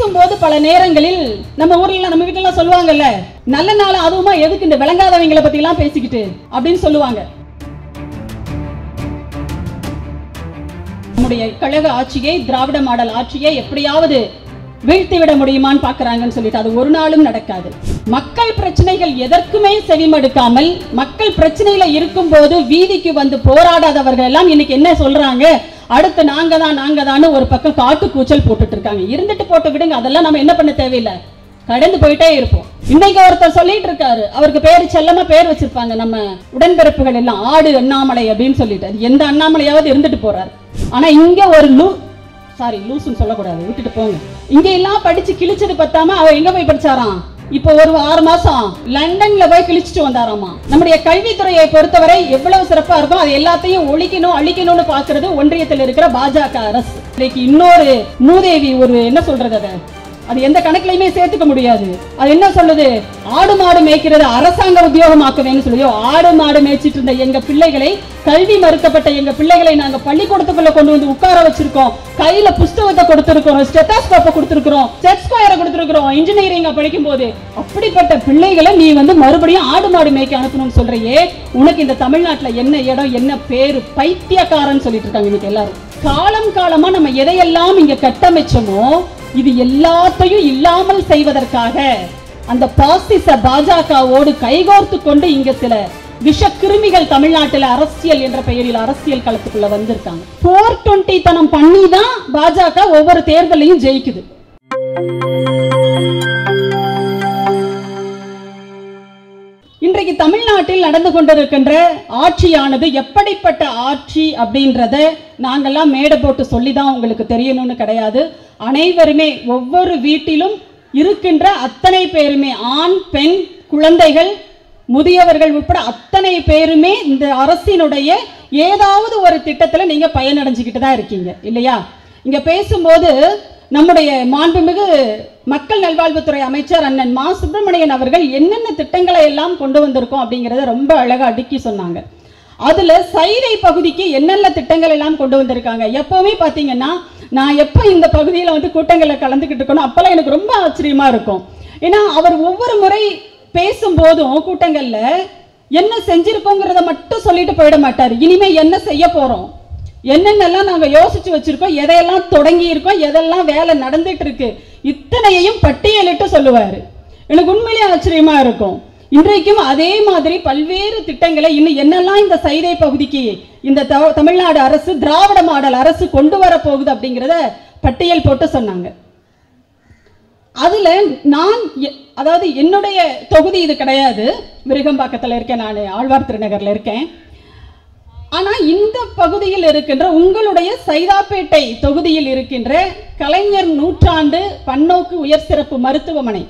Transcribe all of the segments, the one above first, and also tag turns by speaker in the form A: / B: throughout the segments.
A: பேசும்போது பல நேரங்களில் நம்ம ஊர்ல நம்ம வீட்டுல சொல்லுவாங்கல்ல, நல்ல நாள் அதுவுமா எதுக்கு இந்த விளங்காதவங்களை பத்தி எல்லாம் பேசிக்கிட்டு அப்படின்னு சொல்லுவாங்க. நம்முடைய கழக ஆட்சியை, திராவிட மாடல் ஆட்சியை எப்படியாவது வீழ்த்திவிட முடியுமான்னு பாக்குறாங்கன்னு சொல்லிட்டு அது ஒரு நாளும் நடக்காது. மக்கள் பிரச்சனைகள் எதற்குமே செவிமடுக்காமல் மக்கள் பிரச்சனையில இருக்கும் போது வீதிக்கு வந்து போராடாதவர்கள் எல்லாம் இன்னைக்கு என்ன சொல்றாங்க, அடுத்து நாங்க தான் ஒரு பக்கம் காட்டு கூச்சல் போட்டுட்டு இருக்காங்க. இருந்துட்டு போட்டு விடுங்க, அதெல்லாம் நம்ம என்ன பண்ண தேவையில்லை, கடந்து போயிட்டே இருப்போம். இன்னைக்கு ஒருத்தர் சொல்லிட்டு இருக்காரு, அவருக்கு பேரு செல்லமா பேர் வச்சிருப்பாங்க நம்ம உடன்பிறப்புகள் எல்லாம், ஆடு அண்ணாமலை அப்படின்னு சொல்லிட்டு. எந்த அண்ணாமலையாவது இருந்துட்டு போறாரு. ஆனா இங்க ஒரு லூசுன்னு சொல்லக்கூடாது, விட்டுட்டு போங்க. இங்க எல்லாம் படிச்சு கிழிச்சது பத்தாம அவர் எங்க போய் படிச்சாராம், இப்போ ஒரு 6 மாசம் லண்டன்ல போய் கிழிச்சிட்டு வந்தாராமா. நம்முடைய கல்வித்துறையை பொறுத்தவரை எவ்வளவு சிறப்பா இருக்கும், அது எல்லாத்தையும் ஒழிக்கணும் அழிக்கணும்னு பாக்குறது ஒன்றியத்தில் இருக்கிற பாஜக அரசு. இன்னைக்கு இன்னொரு மூதேவி ஒரு என்ன சொல்றது, அது எந்த கணக்குலையுமே சேர்த்துக்க முடியாது. அது என்ன சொல்லுது, ஆடு மாடு மேய்க்கிறது அரசாங்க உத்தியோகமாக்குவேன்னு சொல்லியோ. ஆடு மாடு மேய்ச்சிட்டு இருந்த எங்க பிள்ளைகளை, கல்வி மறுக்கப்பட்ட எங்க பிள்ளைகளை நாங்க பள்ளிக்கூடத்துக்குள்ள கொண்டு வந்து உட்கார வச்சிருக்கோம். கையில புஸ்தகத்தை கொடுத்திருக்கிறோம், ஸ்டெத்தாஸ்கோப்பை கொடுத்திருக்கிறோம், செட் ஸ்கொயரை கொடுத்திருக்கிறோம் இன்ஜினியரிங் படிக்கும் போது. அப்படிப்பட்ட பிள்ளைகளை நீ வந்து மறுபடியும் ஆடு மாடு மேய்க்க அனுப்பணும்னு சொல்றையே, உனக்கு இந்த தமிழ்நாட்டுல என்ன இடம், என்ன பேரு, பைத்தியக்காரன்னு சொல்லிட்டு இருக்காங்க இன்னைக்கு எல்லாரும். காலம் காலமா நம்ம எதையெல்லாம் இங்க கட்டமைச்சோமோ இது எல்லாத்தையும் இல்லாமல் செய்வதற்காக அந்த பாசிச பாஜகவோடு கைகோர்த்து கொண்டு இங்க சில விஷ கிருமிகள் தமிழ்நாட்டில் அரசியல் என்ற பெயரில் அரசியல் களத்துக்குள்ள வந்திருக்காங்க. 420 தனம் பண்ணி தான் பாஜக ஒவ்வொரு தேர்தலையும் ஜெயிக்குது. இன்றைக்கு தமிழ்நாட்டில் நடந்து கொண்டிருக்கின்ற ஆட்சியானது எப்படிப்பட்ட ஆட்சி அப்படின்றத நாங்கெல்லாம் மேடை போட்டு சொல்லிதான் உங்களுக்கு தெரியணும்னு கிடையாது. அனைவருமே ஒவ்வொரு வீட்டிலும் இருக்கின்ற அத்தனை பேருமே, ஆண் பெண் குழந்தைகள் முதியவர்கள் உட்பட அத்தனை பேருமே இந்த அரசினுடைய ஏதாவது ஒரு திட்டத்தில் நீங்க பயனடைஞ்சுக்கிட்டு தான் இருக்கீங்க இல்லையா? இங்க பேசும்போது நம்முடைய மாண்புமிகு மக்கள் நல்வாழ்வுத்துறை அமைச்சர் அண்ணன் மா சுப்பிரமணியன் அவர்கள் என்னென்ன திட்டங்களை எல்லாம் கொண்டு வந்திருக்கோம் அப்படிங்கிறத ரொம்ப அழகா அடுக்கி சொன்னாங்க. அதுல சைதை பகுதிக்கு என்னென்ன திட்டங்கள் எல்லாம் கொண்டு வந்திருக்காங்க. எப்பவுமே பாத்தீங்கன்னா நான் எப்ப இந்த பகுதியில வந்து கூட்டங்களை கலந்துக்கிட்டு இருக்கணும் அப்பெல்லாம் எனக்கு ரொம்ப ஆச்சரியமா இருக்கும். ஏன்னா அவர் ஒவ்வொரு முறை பேசும்போதும் கூட்டங்கள்ல என்ன செஞ்சிருக்கோங்கிறத மட்டும் சொல்லிட்டு போயிட மாட்டாரு. இனிமே என்ன செய்ய போறோம், என்னென்னலாம் நாங்க யோசிச்சு வச்சிருக்கோம், எதையெல்லாம் தொடங்கி இருக்கோம், எதெல்லாம் வேலை நடந்துட்டு இருக்கு, இத்தனையையும் பட்டியலிட்டு சொல்லுவாரு. எனக்கு உண்மையிலே ஆச்சரியமா இருக்கும். இன்றைக்கும் அதே மாதிரி பல்வேறு திட்டங்களை இன்னும் என்னெல்லாம் இந்த சைதை பகுதிக்கு இந்த தமிழ்நாடு அரசு, திராவிட மாடல் அரசு கொண்டு வர போகுது அப்படிங்கிறத பட்டியல் போட்டு சொன்னாங்க. அதுல நான் அதாவது என்னுடைய தொகுதி இது கிடையாது, விருகம்பாக்கத்தில் இருக்கேன், நான் ஆழ்வார் திருநகர்ல இருக்கேன். ஆனா இந்த பகுதியில் இருக்கின்ற உங்களுடைய சைதாப்பேட்டை தொகுதியில் இருக்கின்ற கலைஞர் நூற்றாண்டு பன்னோக்கு உயர் சிறப்பு மருத்துவமனை,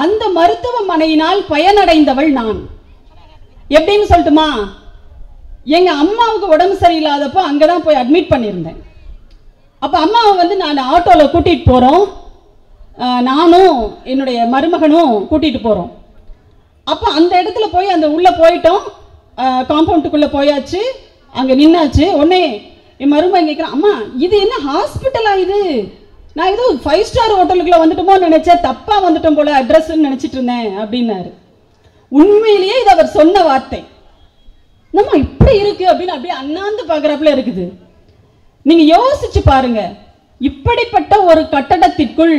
A: அந்த மருத்துவமனையினால் பயனடைந்தவள் நான். எப்படின்னு சொல்லட்டுமா, எங்க அம்மாவுக்கு உடம்பு சரியில்லாதப்போ அங்கதான் போய் அட்மிட் பண்ணியிருந்தேன். அப்ப அம்மாவை வந்து நான் ஆட்டோல கூட்டிட்டு போறோம், நானும் என்னுடைய மருமகனும் கூட்டிட்டு போறோம். அப்ப அந்த இடத்துல போய் அந்த உள்ள போயிட்டோம், காம்பவுண்டுக்குள்ள போயாச்சு, அங்க நின்னாச்சு. உடனே என் மருமகன் கேட்கிறான், அம்மா இது என்ன ஹாஸ்பிட்டலா, இது நான் ஏதோ 5 ஸ்டார் ஹோட்டலுக்குள்ள வந்துட்டோமோ நினைச்சேன், தப்பா வந்துட்டோம் போல அட்ரஸ் நினைச்சிட்டு இருந்தேன் அப்படின்னாரு. உண்மையிலேயே இது அவர் சொன்ன வார்த்தை. நம்ம இப்படி இருக்கு அப்படின்னு அப்படியே அண்ணாந்து பாக்குறாப்புல இருக்குது. நீங்க யோசிச்சு பாருங்க, இப்படிப்பட்ட ஒரு கட்டடத்திற்குள்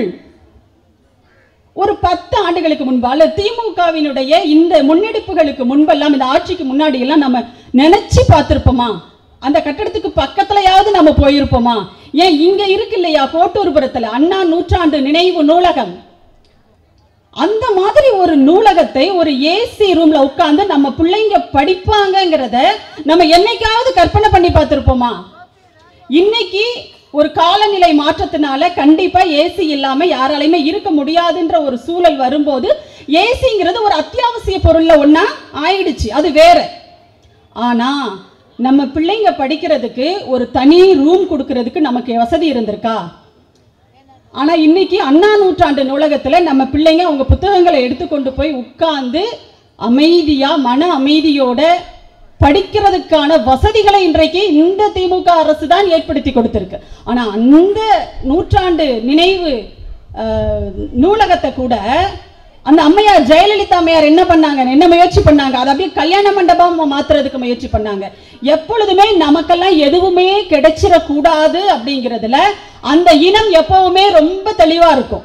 A: ஒரு 10 ஆண்டுகளுக்கு முன்பால திமுகவினுடைய இந்த முன்னெடுப்புகளுக்கு முன்பெல்லாம், இந்த ஆட்சிக்கு முன்னாடி எல்லாம் நம்ம நினைச்சு பார்த்திருப்போமா? அந்த கட்டடத்துக்கு பக்கத்துலயாவது நம்ம போயிருப்போமா? ஏன் இங்க இருக்கு இல்லையா கோட்டூர்புரத்துல அண்ணா நூற்றாண்டு நினைவு நூலகம், அந்த மாதிரி ஒரு நூலகத்தை ஒரு ஏசி ரூம்ல உட்கார்ந்து நம்ம பிள்ளைங்க படிப்பாங்கங்கிறத நம்ம என்னைக்காவது கற்பனை பண்ணி பார்த்திருப்போமா? இன்னைக்கு ஒரு காலநிலை மாற்றத்தினால கண்டிப்பா ஏசி இல்லாம யாராலையுமே இருக்க முடியாதுன்ற ஒரு சூழல் வரும்போது ஏசிங்கிறது ஒரு அத்தியாவசிய பொருள்ல ஒண்ணா ஆயிடுச்சு, அது வேற. ஆனா நம்ம பிள்ளைங்க படிக்கிறதுக்கு ஒரு தனி ரூம் கொடுக்கிறதுக்கு நமக்கு வசதி இருந்திருக்கா? ஆனா இன்னைக்கு அண்ணா நூற்றாண்டு நூலகத்துல நம்ம பிள்ளைங்க அவங்க புத்தகங்களை எடுத்துக்கொண்டு போய் உட்கார்ந்து அமைதியா மன அமைதியோட படிக்கிறதுக்கான வசதிகளை இன்றைக்கு இந்த திமுக அரசு தான் ஏற்படுத்தி கொடுத்திருக்கு. ஆனா அந்த நூற்றாண்டு நினைவு நூலகத்தை கூட அந்த அம்மையார் ஜெயலலிதா அம்மையார் என்ன பண்ணாங்க, என்ன முயற்சி பண்ணாங்க, அதை அப்படியே கல்யாண மண்டபம் மாத்துறதுக்கு முயற்சி பண்ணாங்க. எப்பொழுதுமே நமக்கெல்லாம் எதுவுமே கிடைச்சிடக்கூடாது அப்படிங்கிறதுல அந்த இனம் எப்பவுமே ரொம்ப தெளிவா இருக்கும்.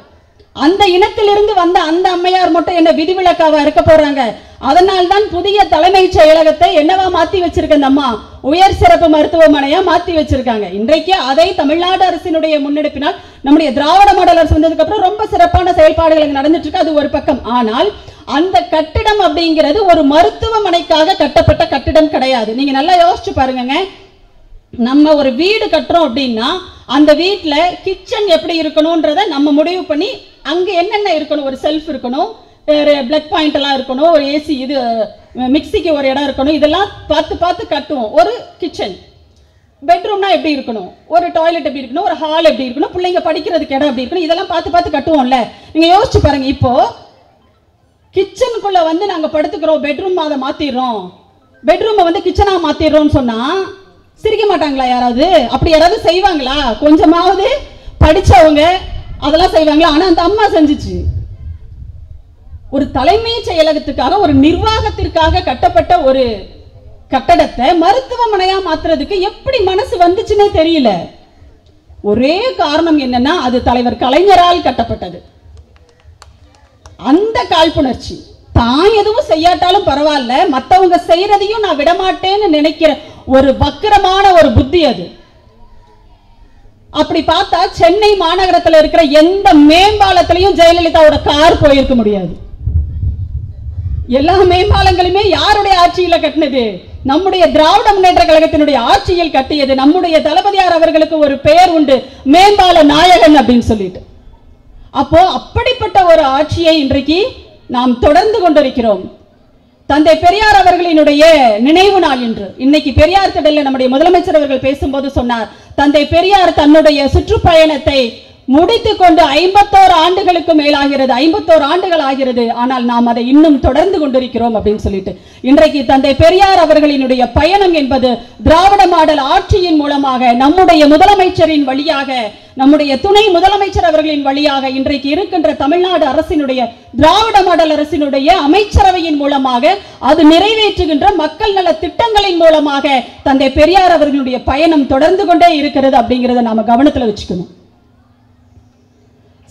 A: அந்த இனத்திலிருந்து வந்த அந்த அம்மையார் மட்டும் என்ன விதிவிலக்காவா இருக்க போறாங்க? அதனால்தான் புதிய தலைமைச் செயலகத்தை என்னவா மாத்தி வச்சிருக்க அந்த அம்மா, உயர் சிறப்பு மருத்துவமனையா மாத்தி வச்சிருக்காங்க. இன்றைக்கு அதை தமிழ்நாடு அரசினுடைய முன்னெடுப்பினால் நம்முடைய திராவிட மாடல் அரசு வந்ததுக்கு அப்புறம் ரொம்ப சிறப்பான செயல்பாடுகள் நடந்துட்டு இருக்கு. அது ஒரு பக்கம். ஆனால் அந்த கட்டிடம் அப்படிங்கிறது ஒரு மருத்துவமனைக்காக கட்டப்பட்ட கட்டிடம் கிடையாது. நீங்க நல்லா யோசிச்சு பாருங்க. நம்ம ஒரு வீடு கட்டுறோம் அப்படின்னா அந்த வீட்டுல கிச்சன் எப்படி இருக்கணும்ன்றத நம்ம முடிவு பண்ணி அங்க என்னென்ன இருக்கணும், ஒரு செல்ஃப் இருக்கணும், பிளக் பாயிண்ட் எல்லாம் இருக்கணும், ஒரு ஏசி, இது மிக்சிக்கு ஒரு இடம் இருக்கணும், இதெல்லாம் பார்த்து பார்த்து கட்டுவோம். ஒரு கிச்சன், பெட்ரூம்னா எப்படி இருக்கணும், ஒரு டாய்லெட் எப்படி இருக்கணும், ஒரு ஹால் எப்படி இருக்கணும், பிள்ளைங்க படிக்கிறதுக்கு இடம் எப்படி இருக்கணும், இதெல்லாம் பார்த்து பார்த்து கட்டுவோம்ல. நீங்க யோசிச்சு பாருங்க. இப்போ கிச்சனுக்குள்ள வந்து நாங்க படுத்துக்கிறோம், பெட்ரூம் அதை மாத்திடுறோம், பெட்ரூமை வந்து கிச்சனா மாத்திடுறோம்னு சொன்னா சிரிக்க மாட்டாங்களா யாராவது? அப்படி யாராவது செய்வாங்களா? கொஞ்சமாவது படிச்சவங்க அதெல்லாம் செய்வாங்களா? ஆனா அந்த அம்மா செஞ்சுச்சு. ஒரு தலைமை செயலகத்துக்காக, ஒரு நிர்வாகத்திற்காக கட்டப்பட்ட ஒரு கட்டடத்தை மருத்துவமனையா மாத்துறதுக்கு எப்படி மனசு வந்துச்சுன்னே தெரியல. ஒரே காரணம் என்னன்னா, அது தலைவர் கலைஞரால் கட்டப்பட்டது. அந்த காழ்ப்புணர்ச்சி, தான் எதுவும் செய்யாட்டாலும் பரவாயில்ல, மற்றவங்க செய்யறதையும் நான் விடமாட்டேன்னு நினைக்கிற ஒரு வக்கரமான ஒரு புத்தி அது. அப்படி பார்த்தா சென்னை மாநகரத்தில் இருக்கிற எந்த மேம்பாலத்திலையும் ஜெயலலிதாவோட கார் போயிருக்க முடியாது. எல்லா மேம்பாலங்களுமே யாருடைய ஆட்சியில கட்டினது? நம்முடைய திராவிட முன்னேற்ற கழகத்தினுடைய ஆட்சியில் கட்டியது. நம்முடைய தளபதியார் அவர்களுக்கு ஒரு பெயர் உண்டு, மேம்பால நாயகன் அப்படின்னு சொல்லிட்டு. அப்போ அப்படிப்பட்ட ஒரு ஆட்சியை இன்றைக்கு நாம் தொடர்ந்து கொண்டிருக்கிறோம். தந்தை பெரியார் அவர்களினுடைய நினைவு நாள் இன்று. இன்னைக்கு பெரியார் திடலில் நம்முடைய முதலமைச்சர் அவர்கள் பேசும்போது சொன்னார், தந்தை பெரியார் தன்னுடைய சுற்றுப்பயணத்தை முடித்துக் கொண்டு 51 ஆண்டுகளுக்கு மேலாகிறது, 51 ஆண்டுகள் ஆகிறது, ஆனால் நாம் அதை இன்னும் தொடர்ந்து கொண்டிருக்கிறோம் அப்படின்னு சொல்லிட்டு. இன்றைக்கு தந்தை பெரியார் அவர்களினுடைய பயணம் என்பது திராவிட மாடல் ஆட்சியின் மூலமாக, நம்முடைய முதலமைச்சரின் வழியாக, நம்முடைய துணை முதலமைச்சர் அவர்களின் வழியாக, இன்றைக்கு இருக்கின்ற தமிழ்நாடு அரசினுடைய திராவிட மாடல் அரசினுடைய அமைச்சரவையின் மூலமாக, அது நிறைவேற்றுகின்ற மக்கள் நல திட்டங்களின் மூலமாக தந்தை பெரியார் அவர்களுடைய பயணம் தொடர்ந்து கொண்டே இருக்கிறது அப்படிங்கிறத நாம கவனத்தில் வச்சுக்கணும்.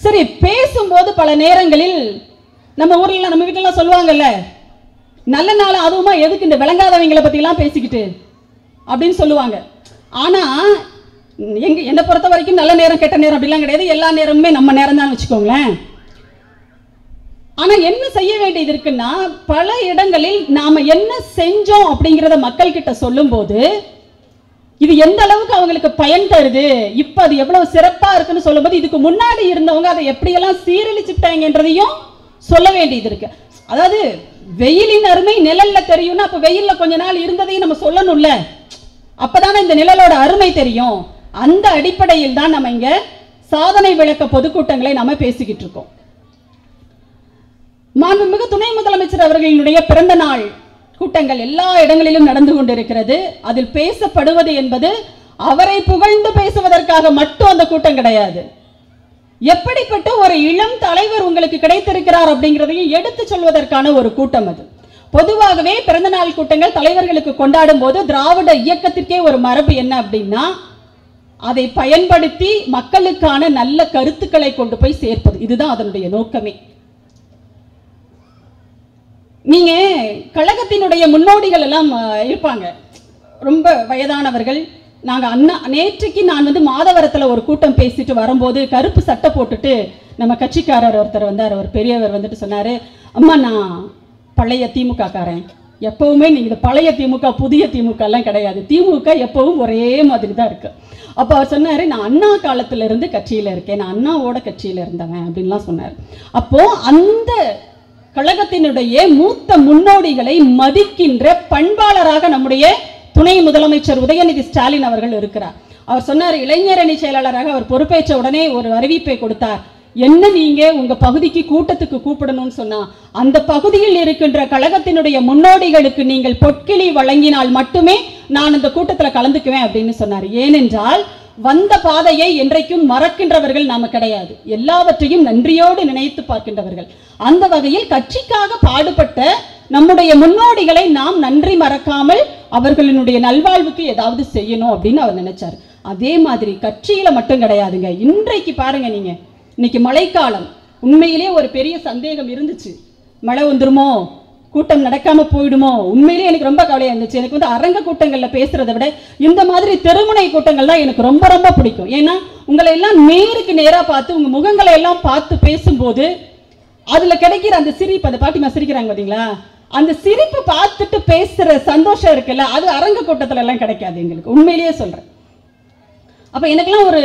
A: சரி, பேசும்போது பல நேரங்களில் நம்ம ஊர்ல, நம்ம வீட்டுல சொல்லுவாங்கல்ல, நல்ல நாள் அதுவுமா எதுக்கு இந்த விளங்காதவங்களை பத்தி எல்லாம் பேசிக்கிட்டு அப்படின்னு சொல்லுவாங்க. ஆனா என்னை பொறுத்த வரைக்கும் நல்ல நேரம் கெட்ட நேரம் அப்படிலாம் கிடையாது. எல்லா நேரமுமே நம்ம நேரம் தான் வச்சுக்கோங்களேன். ஆனா என்ன செய்ய வேண்டியது இருக்குன்னா, பல இடங்களில் நாம என்ன செஞ்சோம் அப்படிங்கிறத மக்கள் கிட்ட சொல்லும் போது இது எந்த அளவுக்கு அவங்களுக்கு பயன் தருது, இப்ப அது எவ்வளவு சிறப்பா இருக்குன்னு சொல்லும்போது, இதுக்கு முன்னாடி இருந்தவங்க அதை எப்படியெல்லாம் சீரழிச்சுட்டாங்கன்றதையும் சொல்ல வேண்டியது இருக்கு. அதாவது வெயிலின் அருமை நிழல்ல தெரியும்னா, அப்ப வெயில்ல கொஞ்ச நாள் இருந்ததையும் நம்ம சொல்லணும்ல, அப்பதானே இந்த நிழலோட அருமை தெரியும். அந்த அடிப்படையில் தான் நம்ம இங்க சாதனை விளக்க பொதுக்கூட்டங்களை நாம பேசிக்கிட்டு இருக்கோம். மாண்புமிகு துணை முதலமைச்சர் அவர்களினுடைய பிறந்த நாள் கூட்டங்கள் எல்லா இடங்களிலும் நடந்து கொண்டிருக்கிறது. அதில் பேசப்படுவது என்பது அவரை புகழ்ந்து பேசுவதற்காக மட்டும் அந்த கூட்டம் கிடையாது. எப்படிப்பட்ட ஒரு இளம் தலைவர் உங்களுக்கு கிடைத்திருக்கிறார் அப்படிங்கிறதையும் எடுத்து சொல்வதற்கான ஒரு கூட்டம் அது. பொதுவாகவே பிறந்த நாள் கூட்டங்கள் தலைவர்களுக்கு கொண்டாடும் போது திராவிட இயக்கத்திற்கே ஒரு மரபு என்ன அப்படின்னா, அதை பயன்படுத்தி மக்களுக்கான நல்ல கருத்துக்களை கொண்டு போய் சேர்ப்பது. இதுதான் அதனுடைய நோக்கமே. நீங்க கழகத்தினுடைய முன்னோடிகள் எல்லாம் இருப்பாங்க, ரொம்ப வயதானவர்கள். நாங்க நேற்றுக்கு நான் வந்து மாதவரத்துல ஒரு கூட்டம் பேசிட்டு வரும்போது கருப்பு சட்டை போட்டுட்டு நம்ம கட்சிக்காரர் ஒருத்தர் வந்தார். ஒரு பெரியவர் வந்துட்டு சொன்னாரு, அம்மா நான் பழைய திமுக காரன், எப்பவுமே நீங்க பழைய திமுக புதிய திமுக எல்லாம் கிடையாது, திமுக எப்பவும் ஒரே மாதிரி தான் இருக்கு. அப்போ அவர் சொன்னாரு, நான் அண்ணா காலத்துல இருந்து கட்சியில இருக்கேன், நான் அண்ணாவோட கட்சியில இருந்தவன் அப்படின்லாம் சொன்னார். அப்போ அந்த கழகத்தினுடைய மூத்த முன்னோடிகளை மதிக்கின்ற பண்பாளராக நம்முடைய துணை முதலமைச்சர் உதயநிதி ஸ்டாலின் அவர்கள் இருக்கிறார். அவர் சொன்னார், இளைஞரணி செயலாளராக அவர் பொறுப்பேற்ற உடனே ஒரு அறிவிப்பை கொடுத்தார். என்ன நீங்க உங்க பகுதிக்கு கூட்டத்துக்கு கூப்பிடணும்னு சொன்னா, அந்த பகுதியில் இருக்கின்ற கழகத்தினுடைய முன்னோடிகளுக்கு நீங்கள் பொற்கிளி வழங்கினால் மட்டுமே நான் அந்த கூட்டத்தில் கலந்துக்குவேன் அப்படின்னு சொன்னார். ஏனென்றால் வந்த பாதையை என்றைக்கும் மறக்கின்றவர்கள் நாம கிடையாது. எல்லாவற்றையும் நன்றியோடு நினைத்து பார்க்கின்றவர்கள். அந்த வகையில் கட்சிக்காக பாடுபட்ட நம்முடைய முன்னோடிகளை நாம் நன்றி மறக்காமல் அவர்களினுடைய நல்வாழ்வுக்கு ஏதாவது செய்யணும் அப்படின்னு அவர் நினைச்சார். அதே மாதிரி கட்சியில மட்டும் கிடையாதுங்க. இன்றைக்கு பாருங்க, நீங்க இன்னைக்கு மழைக்காலம், உண்மையிலேயே ஒரு பெரிய சந்தேகம் இருந்துச்சு, மழை வந்துருமோ, கூட்டம் நடக்காம போயிடுமோ. உண்மையிலேயே எனக்கு ரொம்ப கவலையா இருந்துச்சு. எனக்கு வந்து அரங்க கூட்டங்கள்ல பேசுறதை விட இந்த மாதிரி தெருமுனை கூட்டங்கள் தான் எனக்கு ரொம்ப ரொம்ப பிடிக்கும். ஏன்னா உங்களை எல்லாம் நேருக்கு நேரா பார்த்து உங்க முகங்களை எல்லாம் பார்த்து பேசும்போது அதுல கிடைக்கிற அந்த சிரிப்பு, அந்த பாட்டிமா சிரிக்கிறாங்க பாத்தீங்களா, அந்த சிரிப்பு பார்த்துட்டு பேசுற சந்தோஷம் இருக்குல்ல, அது அரங்க கூட்டத்துல எல்லாம் கிடைக்காது எங்களுக்கு, உண்மையிலேயே சொல்றேன். அப்ப எனக்கெல்லாம் ஒரு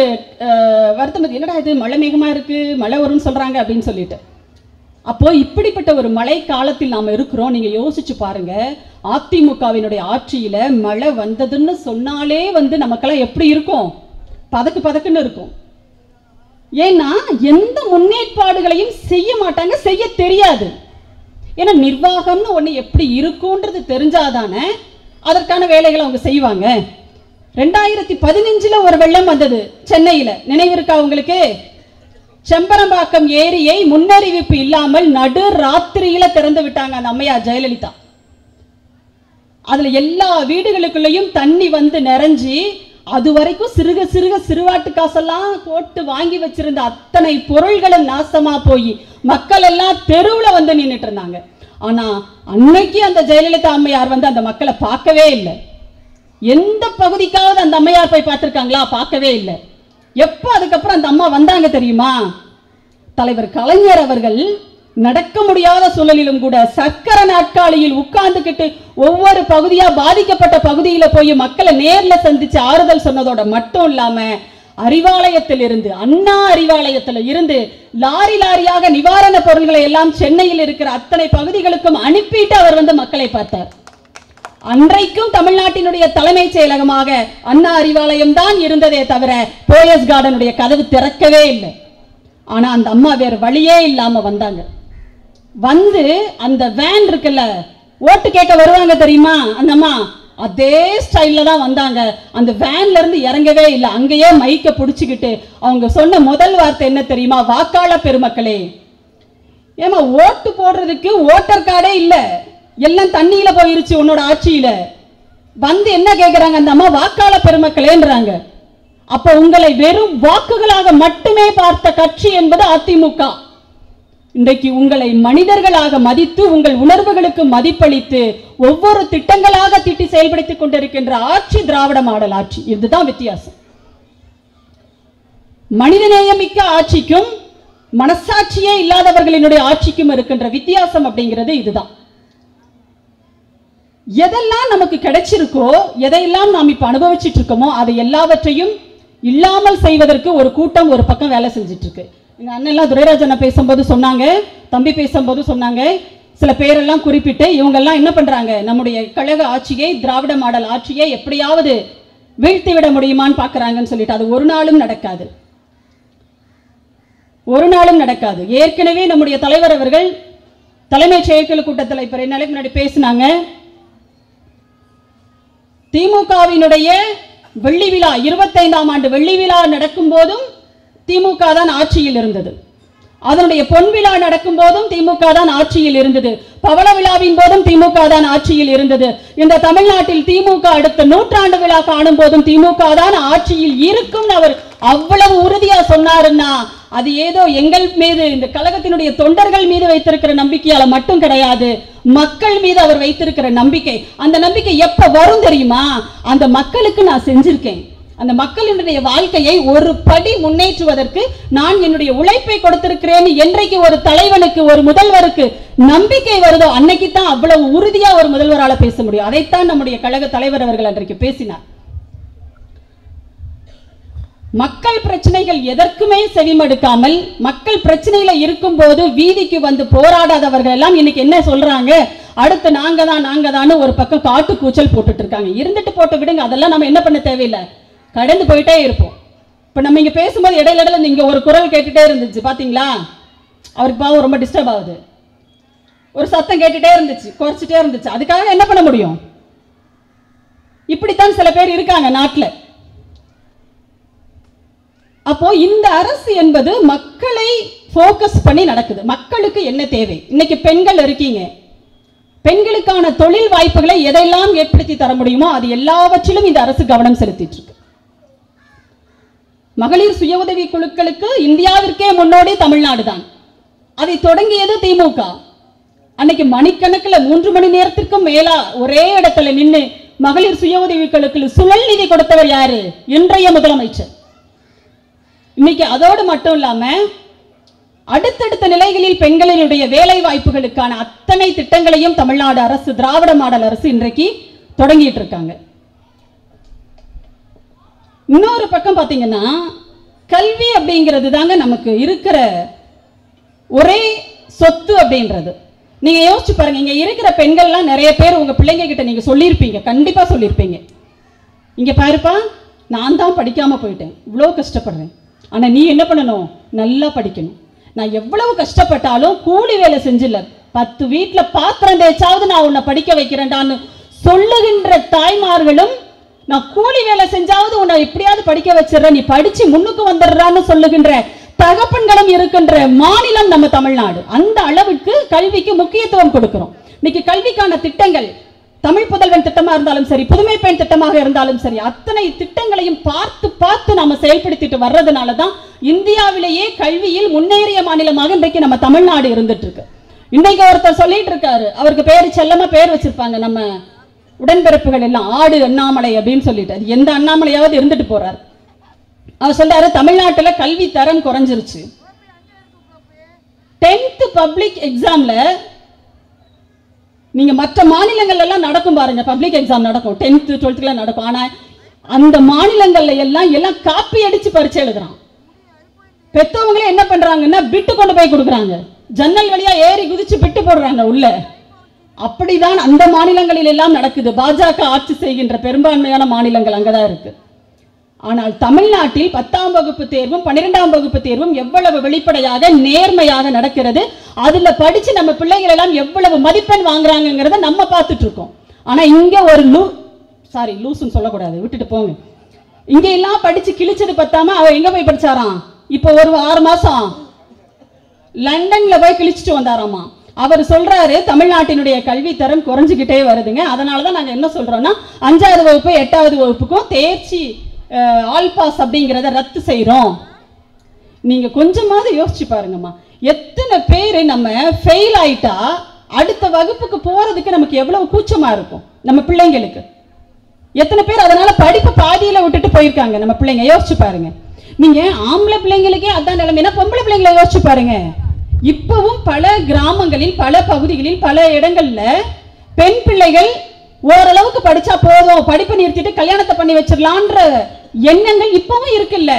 A: வருத்தம், என்னடா இது மழை மேகமா இருக்கு, மழை வரும்னு சொல்றாங்க அப்படின்னு சொல்லிட்டு. அப்போ இப்படிப்பட்ட ஒரு மழை காலத்தில் நாம இருக்கிறோம். நீங்க யோசிச்சு பாருங்க, அதிமுகவினுடைய ஆட்சியில மழை வந்ததுன்னு சொன்னாலே வந்து நமக்கெல்லாம் எப்படி இருக்கும், பதக்கு பதக்குன்னு இருக்கும். ஏன்னா எந்த முன்னேற்பாடுகளையும் செய்ய மாட்டாங்க, செய்ய தெரியாது. ஏன்னா நிர்வாகம்னு ஒண்ணு எப்படி இருக்கும்ன்றது தெரிஞ்சாதானே அதற்கான வேலைகளை அவங்க செய்வாங்க. 2015 ஒரு வெள்ளம் வந்தது சென்னையில, நினைவிருக்கா உங்களுக்கு? செம்பரம்பாக்கம் ஏரியை முன்னறிவிப்பு இல்லாமல் நடு ராத்திரியில திறந்து விட்டாங்க அந்த அம்மையார் ஜெயலலிதா. அதுல எல்லா வீடுகளுக்குள்ளேயும் தண்ணி வந்து நிறைஞ்சி அது வரைக்கும் சிறுக சிறுக சிறுவாட்டு காசெல்லாம் போட்டு வாங்கி வச்சிருந்த அத்தனை பொருள்களும் நாசமா போய் மக்கள் எல்லாம் தெருவுல வந்து நின்றுட்டு இருந்தாங்க. ஆனா அன்னைக்கு அந்த ஜெயலலிதா அம்மையார் வந்து அந்த மக்களை பார்க்கவே இல்லை. எந்த பகுதிக்காவது அந்த அம்மையார் போய் பார்த்திருக்காங்களா? பார்க்கவே இல்லை. எப்போ அதுக்கப்புறம் அந்த அம்மா வந்தாங்க தெரியுமா? தலைவர் கலைஞர் அவர்கள் நடக்க முடியாத சூழலிலும் கூட சக்கர நாட்காலியில் உட்கார்ந்துக்கிட்டு ஒவ்வொரு பகுதியா பாதிக்கப்பட்ட பகுதியில போய் மக்களை நேர்ல சந்திச்சு ஆறுதல் சொன்னதோட மட்டும் இல்லாம அறிவாலயத்தில் இருந்து, அண்ணா அறிவாலயத்தில் இருந்து லாரி லாரியாக நிவாரண பொருட்களை எல்லாம் சென்னையில் இருக்கிற அத்தனை பகுதிகளுக்கும் அனுப்பிட்டு அவர் வந்து மக்களை பார்த்தார். அன்றைக்கும் தமிழ்நாட்டினுடைய தலைமைச் செயலகமாக அண்ணா அறிவாலயம் தான் இருந்ததே தவிர போயஸ் கார்டனுடைய கதவு திறக்கவே இல்லை. ஆனா அந்த அம்மா வேற வழியே இல்லாம வந்தாங்க. வந்து அந்த வேன் இருக்குல்ல, ஓட்டு கேட்க வருவாங்க தெரியுமா அந்த அம்மா, அதே ஸ்டைல்ல தான் வந்தாங்க. அந்த வேன்ல இருந்து இறங்கவே இல்லை. அங்கேயே மைக்க பிடிச்சுக்கிட்டு அவங்க சொன்ன முதல் வார்த்தை என்ன தெரியுமா? வாக்காளர் பெருமக்களே, ஏமா ஓட்டு போடுறதுக்கு ஓட்டர் கார்டே இல்லை, எல்லாம் தண்ணியில போயிருச்சு உன்னோட ஆட்சியில. வந்து என்ன கேட்கிறாங்க அந்த அம்மா? வாக்காளர் பெருமக்களேன்றாங்க. அப்ப உங்களை வெறும் வாக்குகளாக மட்டுமே பார்த்த கட்சி என்பது அதிமுக. இன்றைக்கு உங்களை மனிதர்களாக மதித்து உங்கள் உணர்வுகளுக்கு மதிப்பளித்து ஒவ்வொரு திட்டங்களாக திட்டி செயல்படுத்திக் கொண்டிருக்கின்ற ஆட்சி திராவிட மாடல் ஆட்சி. இதுதான் வித்தியாசம். மனிதநேயமிக்க ஆட்சிக்கும் மனசாட்சியே இல்லாதவர்களினுடைய ஆட்சிக்கும் இருக்கின்ற வித்தியாசம் அப்படிங்கிறது இதுதான். எதெல்லாம் நமக்கு கிடைச்சிருக்கோ, எதையெல்லாம் நாம் இப்ப அனுபவிச்சுட்டு இருக்கோமோ அதை எல்லாவற்றையும் இல்லாமல் செய்வதற்கு ஒரு கூட்டம் ஒரு பக்கம் வேலை செஞ்சுட்டு இருக்கு. எங்க அண்ணன் எல்லாம் துரைராஜன் பேசும்போது சொன்னாங்க, தம்பி பேசும்போது சொன்னாங்க, சில பேரெல்லாம் குறிப்பிட்டு இவங்க எல்லாம் என்ன பண்றாங்க, நம்முடைய கழக ஆட்சியை, திராவிட மாடல் ஆட்சியை எப்படியாவது வீழ்த்தி விட முடியுமான்னு பாக்குறாங்கன்னு சொல்லிட்டு. அது ஒரு நாளும் நடக்காது, ஒரு நாளும் நடக்காது. ஏற்கனவே நம்முடைய தலைவர் அவர்கள் தலைமைச் செயற்குழு கூட்டத்தில் இப்ப 2 நாளைக்கு முன்னாடி பேசினாங்க. திமுகவினுடைய வெள்ளி விழா 25ஆம் ஆண்டு வெள்ளி விழா நடக்கும் போதும் திமுக தான் ஆட்சியில் இருந்தது. அதனுடைய பொன் விழா நடக்கும் போதும் திமுக தான் ஆட்சியில் இருந்தது. பவள விழாவின் போதும் திமுக தான் ஆட்சியில் இருந்தது. இந்த தமிழ்நாட்டில் திமுக அடுத்த 100ஆண்டு விழா காணும் போதும் திமுக தான் ஆட்சியில் இருக்கும் அவர் அவ்வளவு உறுதியா சொன்னாருன்னா அது ஏதோ எங்கள் மீது, இந்த கழகத்தினுடைய தொண்டர்கள் மீது வைத்திருக்கிற நம்பிக்கையால மட்டும் கிடையாது, மக்கள் மீது அவர் வைத்திருக்கிற நம்பிக்கை. அந்த நம்பிக்கை எப்ப வரும் தெரியுமா? அந்த மக்களுக்கு நான் செஞ்சிருக்கேன், அந்த மக்களினுடைய வாழ்க்கையை ஒரு படி முன்னேற்றுவதற்கு நான் என்னுடைய உழைப்பை கொடுத்திருக்கிறேன் என்றைக்கு ஒரு தலைவனுக்கு, ஒரு முதல்வருக்கு நம்பிக்கை வருதோ அன்னைக்கு தான் அவ்வளவு உறுதியா ஒரு முதல்வரால பேச முடியும். அதைத்தான் நம்முடைய கழக தலைவர் அவர்கள் அன்றைக்கு பேசினார். மக்கள் பிரச்சனைகள் எதற்குமே செவிமடுக்காமல், மக்கள் பிரச்சனையில இருக்கும் போது வீதிக்கு வந்து போராடாதவர்கள் எல்லாம் இன்னைக்கு என்ன சொல்றாங்க? அடுத்து நாங்க தான் ஒரு பக்கம் காட்டு கூச்சல் போட்டுட்டு இருக்காங்க. இருந்துட்டு போட்டு விடுங்க, அதெல்லாம் நம்ம என்ன பண்ண தேவையில்லை, கடந்து போயிட்டே இருப்போம். இப்ப நம்ம இங்க பேசும்போது இடையில நீங்க ஒரு குரல் கேட்டுட்டே இருந்துச்சு பாத்தீங்களா? அவருக்கு பாவம் ரொம்ப டிஸ்டர்ப் ஆகுது. ஒரு சத்தம் கேட்டுட்டே இருந்துச்சு, குறைச்சிட்டே இருந்துச்சு. அதுக்காக என்ன பண்ண முடியும்? இப்படித்தான் சில பேர் இருக்காங்க நாட்டில். அப்போ இந்த அரசு என்பது மக்களை ஃபோக்கஸ் பண்ணி நடக்குது. மக்களுக்கு என்ன தேவை? இன்னைக்கு பெண்கள் இருக்கீங்க, பெண்களுக்கான தொழில் வாய்ப்புகளை எதையெல்லாம் ஏற்படுத்தி தர முடியுமோ அது எல்லாவற்றிலும் இந்த அரசு கவனம் செலுத்திட்டு இருக்கு. மகளிர் சுய உதவி குழுக்களுக்கு இந்தியாவிற்கே முன்னோடி தமிழ்நாடு தான். அதை தொடங்கியது திமுக. அன்னைக்கு மணிக்கணக்கில் 3 மணி நேரத்திற்கும் மேலா ஒரே இடத்துல நின்று மகளிர் சுய உதவி குழுக்களுக்கு சுழல் நிதி கொடுத்தவர் யாரு? இன்றைய முதலமைச்சர். இன்னைக்கு அதோடு மட்டும் இல்லாம அடுத்தடுத்த நிலைகளில் பெண்களினுடைய வேலை வாய்ப்புகளுக்கான அத்தனை திட்டங்களையும் தமிழ்நாடு அரசு, திராவிட மாடல் அரசு இன்றைக்கு தொடங்கிட்டு இருக்காங்க. இன்னொரு பக்கம் பாத்தீங்கன்னா கல்வி அப்படிங்கிறது தாங்க நமக்கு இருக்கிற ஒரே சொத்து அப்படின்றது. நீங்க யோசிச்சு பாருங்க, இங்க இருக்கிற பெண்கள்லாம் நிறைய பேர் உங்க பிள்ளைங்க கிட்ட நீங்க சொல்லியிருப்பீங்க, கண்டிப்பா சொல்லியிருப்பீங்க, இங்க பாருப்பா நான் தான் படிக்காம போயிட்டேன், இவ்வளோ கஷ்டப்படுறேன், ஆனா நீ என்ன பண்ணணும், நல்லா படிக்கணும். நான் எவ்வளவு கஷ்டப்பட்டாலும் கூலி வேலை செஞ்சில்ல, 10 வீட்டுல பாத்திரம் தேய்ச்சாவது நான் உன்னை படிக்க வைக்கிறேன்டான்னு சொல்லுகின்ற தாய்மார்களும், நான் கூலி வேலை செஞ்சாவது உன்னை எப்படியாவது படிக்க வச்சிடற, நீ படிச்சு முன்னுக்கு வந்துடுறான்னு சொல்லுகின்ற தகப்பன்களும் இருக்கின்ற மாநிலம் நம்ம தமிழ்நாடு. அந்த அளவுக்கு கல்விக்கு முக்கியத்துவம் கொடுக்கிறோம். இன்னைக்கு கல்விக்கான திட்டங்கள், தமிழ் புதல்வன் திட்டமா இருந்தாலும் சரி, புதுமை பெண் திட்டமாக இருந்தாலும் சரி, அத்தனை திட்டங்களையும் பார்த்து பார்த்து நாம செயல்படுத்திட்டு வர்றதுனால தான் இந்தியாவிலேயே கல்வியில் முன்னேறிய மாநிலமாக இன்றைக்கு நம்ம தமிழ்நாடு இருந்துட்டு இருக்கு. இன்னைக்கு ஒருத்தர் சொல்லிட்டு இருக்காரு, அவருக்கு பேரு செல்லமா பேர் வச்சிருப்பாங்க நம்ம உடன்பிறப்புகள் எல்லாம், ஆடு அண்ணாமலை அப்படின்னு சொல்லிட்டு, அது எந்த அண்ணாமலையாவது இருந்துட்டு போறாரு. அவர் சொல்றாரு தமிழ்நாட்டுல கல்வி தரம் குறைஞ்சிருச்சு. 10th பப்ளிக் எக்ஸாம்ல நீங்க மற்ற மாநிலங்கள் எல்லாம் நடக்கும் பாருங்க, பப்ளிக் எக்ஸாம் நடக்கும், 10th 12th நடக்கும். ஆனா அந்த மாநிலங்கள்ல எல்லாம் காப்பி அடிச்சு பரீட்சை எழுதுறான். பெத்தவங்களே என்ன பண்றாங்கன்னா பிட்டு கொண்டு போய் கொடுக்குறாங்க, ஜன்னல் வழியா ஏறி குதிச்சு பிட்டு போடுறாங்க உள்ள. அப்படிதான் அந்த மாநிலங்களில் எல்லாம் நடக்குது. பாஜக ஆட்சி செய்கின்ற பெரும்பான்மையான மாநிலங்கள் அங்கதான் இருக்கு. ஆனால் தமிழ்நாட்டில் 10ஆம் வகுப்பு தேர்வும் 12ஆம் வகுப்பு தேர்வும் எவ்வளவு வெளிப்படையாக நேர்மையாக நடக்கிறது. அதுல படிச்சு நம்ம பிள்ளைகள் எல்லாம் எவ்வளவு மதிப்பெண் வாங்குறாங்கிறத நம்ம பார்த்துட்டு இருக்கோம். ஆனா இங்க ஒரு லூசுன்னு சொல்லக்கூடாது, விட்டுட்டு போங்க. இங்க எல்லாம் படிச்சு கிழிச்சது பத்தாம அவ எங்க போய் படிச்சாராம், இப்போ ஒரு 6 மாசம் லண்டன்ல போய் கிழிச்சிட்டு வந்தாராமா. அவர் சொல்றாரு தமிழ்நாட்டினுடைய கல்வி தரம் குறைஞ்சுக்கிட்டே வருதுங்க. அதனாலதான் நாங்க என்ன சொல்றோம்னா 5வது வகுப்பு 8வது வகுப்புக்கும் தேர்ச்சி ஆல் பாஸ் அப்படிங்கிறத ரத்து செய்யறோம். நீங்க கொஞ்சமாவது யோசிச்சு பாருங்கம்மா, எத்தனை பேர் நம்ம ஃபெயில் ஆயிட்டா அடுத்த வகுப்புக்கு போறதுக்கு நமக்கு எவ்வளவு கூச்சமா இருக்கும் நம்ம பிள்ளைங்களுக்கு. எத்தனை பேர் அதனால படிப்பு பாதியில விட்டுட்டு போயிருக்காங்க நம்ம பிள்ளைங்க, யோசிச்சு பாருங்க. நீங்க ஆம்பளை பிள்ளைங்களுக்கே அதான் நிலைமைனா பொம்பளை பிள்ளைங்களை யோசிச்சு பாருங்க. இப்பவும் பல கிராமங்களில், பல பகுதிகளில், பல இடங்கள்ல பெண் பிள்ளைகள் ஓரளவுக்கு படிச்சா போதும், படிப்பை நிறுத்திட்டு கல்யாணத்தை பண்ணி வச்சிடலான்ற எண்ணங்கள் இப்பவும் இருக்குல்ல.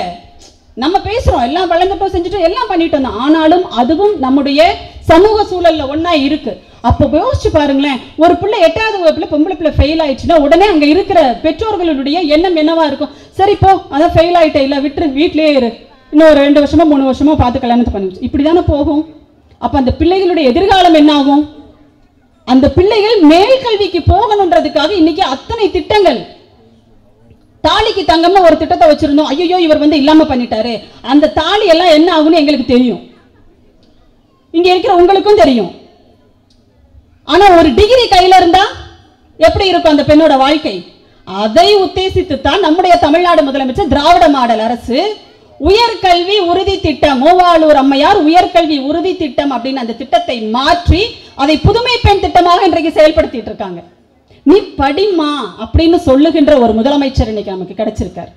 A: நம்ம பேசுறோம் எல்லாம் வளர்ந்துட்டோம், செஞ்சுட்டு எல்லாம் பண்ணிட்டோம் தான், ஆனாலும் அதுவும் நம்முடைய சமூக சூழல்ல ஒன்னா இருக்கு. அப்போ யோசிச்சு பாருங்களேன், ஒரு பிள்ளை 8வது வகுப்புல பொம்பளை பிள்ளை ஃபெயில் ஆயிடுச்சுன்னா உடனே அங்க இருக்கிற பெற்றோர்களுடைய எண்ணம் என்னவா இருக்கும், சரி போ அதான் ஃபெயில் ஆயிட்டே, இல்ல விட்டு வீட்லயே இரு, இன்னும் ஒரு 2 வருஷமோ 3 வருஷமோ பார்த்து கல்யாணத்தை பண்ணி, இப்படிதானே போகும். அப்ப அந்த பிள்ளைகளுடைய எதிர்காலம் என்ன ஆகும்? அந்த பிள்ளைகள் மேல் கல்விக்கு போகணுன்றதுக்காக இன்னைக்கு அத்தனை திட்டங்கள். தாலிக்கு தங்கம்னு ஒரு திட்டத்தை வச்சிருந்தோம், ஐயோ இவர் இல்லாம பண்ணிட்டாரு, அந்த தாலி எல்லாம் என்ன ஆகும்னு எங்களுக்கு தெரியும், இங்க இருக்கிற உங்களுக்கும் தெரியும். ஆனா ஒரு டிகிரி கையில இருந்தா எப்படி இருக்கும் அந்த பெண்ணோட வாழ்க்கை? அதை உத்தேசித்து தான் நம்முடைய தமிழ்நாடு முதலமைச்சர் திராவிட மாடல் அரசு உயர்கல்வி உறுதி திட்டம், மூவாளூர் அம்மையார் உயர்கல்வி உறுதி திட்டம் அப்படின்னு அந்த திட்டத்தை மாற்றி அதை புதுமை பெண் திட்டமாக இன்றைக்கு செயல்படுத்திட்டு இருக்காங்க. நீ படிமா அப்படின்னு சொல்லுகின்ற ஒரு முதலமைச்சர் இன்னைக்கு நமக்கு கிடைச்சிருக்கார்.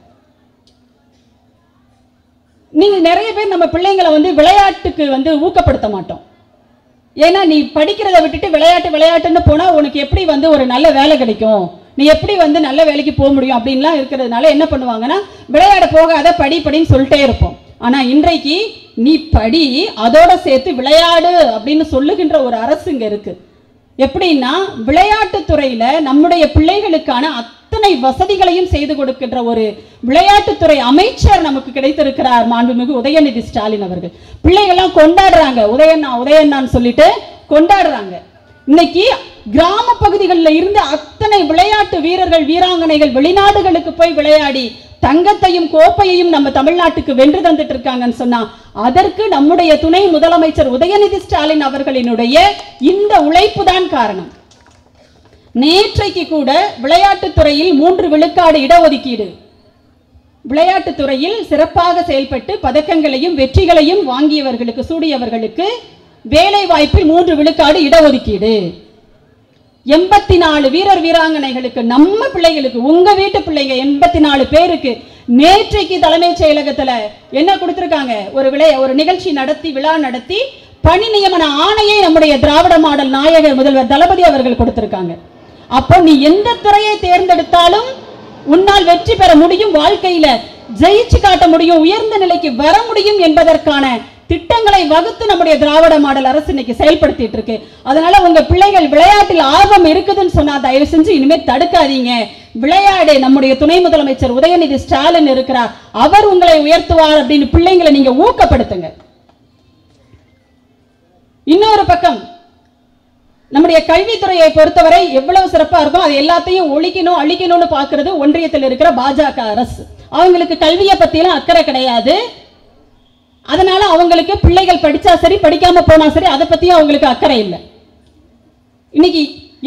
A: நீங்க நிறைய பேர் நம்ம பிள்ளைங்களை விளையாட்டுக்கு ஊக்கப்படுத்த மாட்டோம். ஏன்னா நீ படிக்கிறத விட்டுட்டு விளையாட்டுன்னு போனா உனக்கு எப்படி ஒரு நல்ல வேலை கிடைக்கும், நீ எப்படி நல்ல வேலைக்கு போக முடியும் அப்படின்லாம் இருக்கிறதுனால என்ன பண்ணுவாங்கன்னா விளையாட போகாத படின்னு சொல்லிட்டே இருப்போம். ஆனா இன்றைக்கு நீ படி, அதோட சேர்த்து விளையாடு அப்படின்னு சொல்லுகின்ற ஒரு அரசு இங்க இருக்கு. எப்படின்னா விளையாட்டுத்துறையில நம்முடைய பிள்ளைகளுக்கான அத்தனை வசதிகளையும் செய்து கொடுக்கின்ற ஒரு விளையாட்டுத்துறை அமைச்சர் நமக்கு கிடைத்திருக்கிறார், மாண்புமிகு உதயநிதி ஸ்டாலின் அவர்கள். பிள்ளைகள்லாம் கொண்டாடுறாங்க, உதயண்ணான்னு சொல்லிட்டு கொண்டாடுறாங்க. இன்னைக்கு கிராம பகுதிகளில் இருந்து அத்தனை விளையாட்டு வீரர்கள் வீராங்கனைகள் வெளிநாடுகளுக்கு போய் விளையாடி தங்கத்தையும் கோப்பையையும் நம்ம தமிழ்நாட்டுக்கு வென்று தந்துட்டு இருக்காங்கன்னு சொன்னா அதற்கு நம்முடைய துணை முதலமைச்சர் உதயநிதி ஸ்டாலின் அவர்களினுடைய இந்த உழைப்பு தான் காரணம். நேற்றைக்கு கூட விளையாட்டுத்துறையில் 3 விழுக்காடு இடஒதுக்கீடு, விளையாட்டுத்துறையில் சிறப்பாக செயல்பட்டு பதக்கங்களையும் வெற்றிகளையும் வாங்கியவர்களுக்கு சூடியவர்களுக்கு வேலை வாய்ப்பில் 3 விழுக்காடு இடஒதுக்கீடு. 84 வீரர் வீராங்கனைகளுக்கு, நம்ம பிள்ளைகளுக்கு, உங்க வீட்டு பிள்ளைங்க 84 பேருக்கு நேற்றைக்கு தலைமைச் செயலகத்துல என்ன கொடுத்திருக்காங்க? ஒரு நிகழ்ச்சி நடத்தி, விழா நடத்தி, பணி நியமன ஆணையை நம்முடைய திராவிட மாடல் நாயகர் முதல்வர் தளபதி அவர்கள் கொடுத்திருக்காங்க. அப்போ நீ எந்த துறையை தேர்ந்தெடுத்தாலும் உன்னால் வெற்றி பெற முடியும், வாழ்க்கையில ஜெயிச்சு காட்ட முடியும், உயர்ந்த நிலைக்கு வர முடியும் என்பதற்கான திட்டங்களை வகுத்து நம்முடைய திராவிட மாடல் அரசு இன்னைக்கு செயல்படுத்திட்டு இருக்கு. அதனால உங்க பிள்ளைகள் விளையாட்டில் ஆர்வம் இருக்குதுன்னு சொன்னா தயவு செஞ்சு இனிமே தடுக்காதீங்க. விளையாடு, நம்முடைய துணை முதலமைச்சர் உதயநிதி ஸ்டாலின் இருக்கிறார், அவர் உங்களை உயர்த்துவார் அப்படின்னு பிள்ளைங்களை நீங்க ஊக்கப்படுத்துங்க. இன்னொரு பக்கம் நம்முடைய கல்வித்துறையை பொறுத்தவரை எவ்வளவு சிறப்பா இருக்கும், அது எல்லாத்தையும் ஒழிக்கணும் அழிக்கணும்னு பாக்குறது ஒன்றியத்தில் இருக்கிற பாஜக அரசு. அவங்களுக்கு கல்வியை பத்தியெல்லாம் அக்கறை கிடையாது. அதனால அவங்களுக்கு பிள்ளைகள் படிச்சா சரி, படிக்காம போனா சரி, அதை பத்தியும் அவங்களுக்கு அக்கறை இல்லை. இன்னைக்கு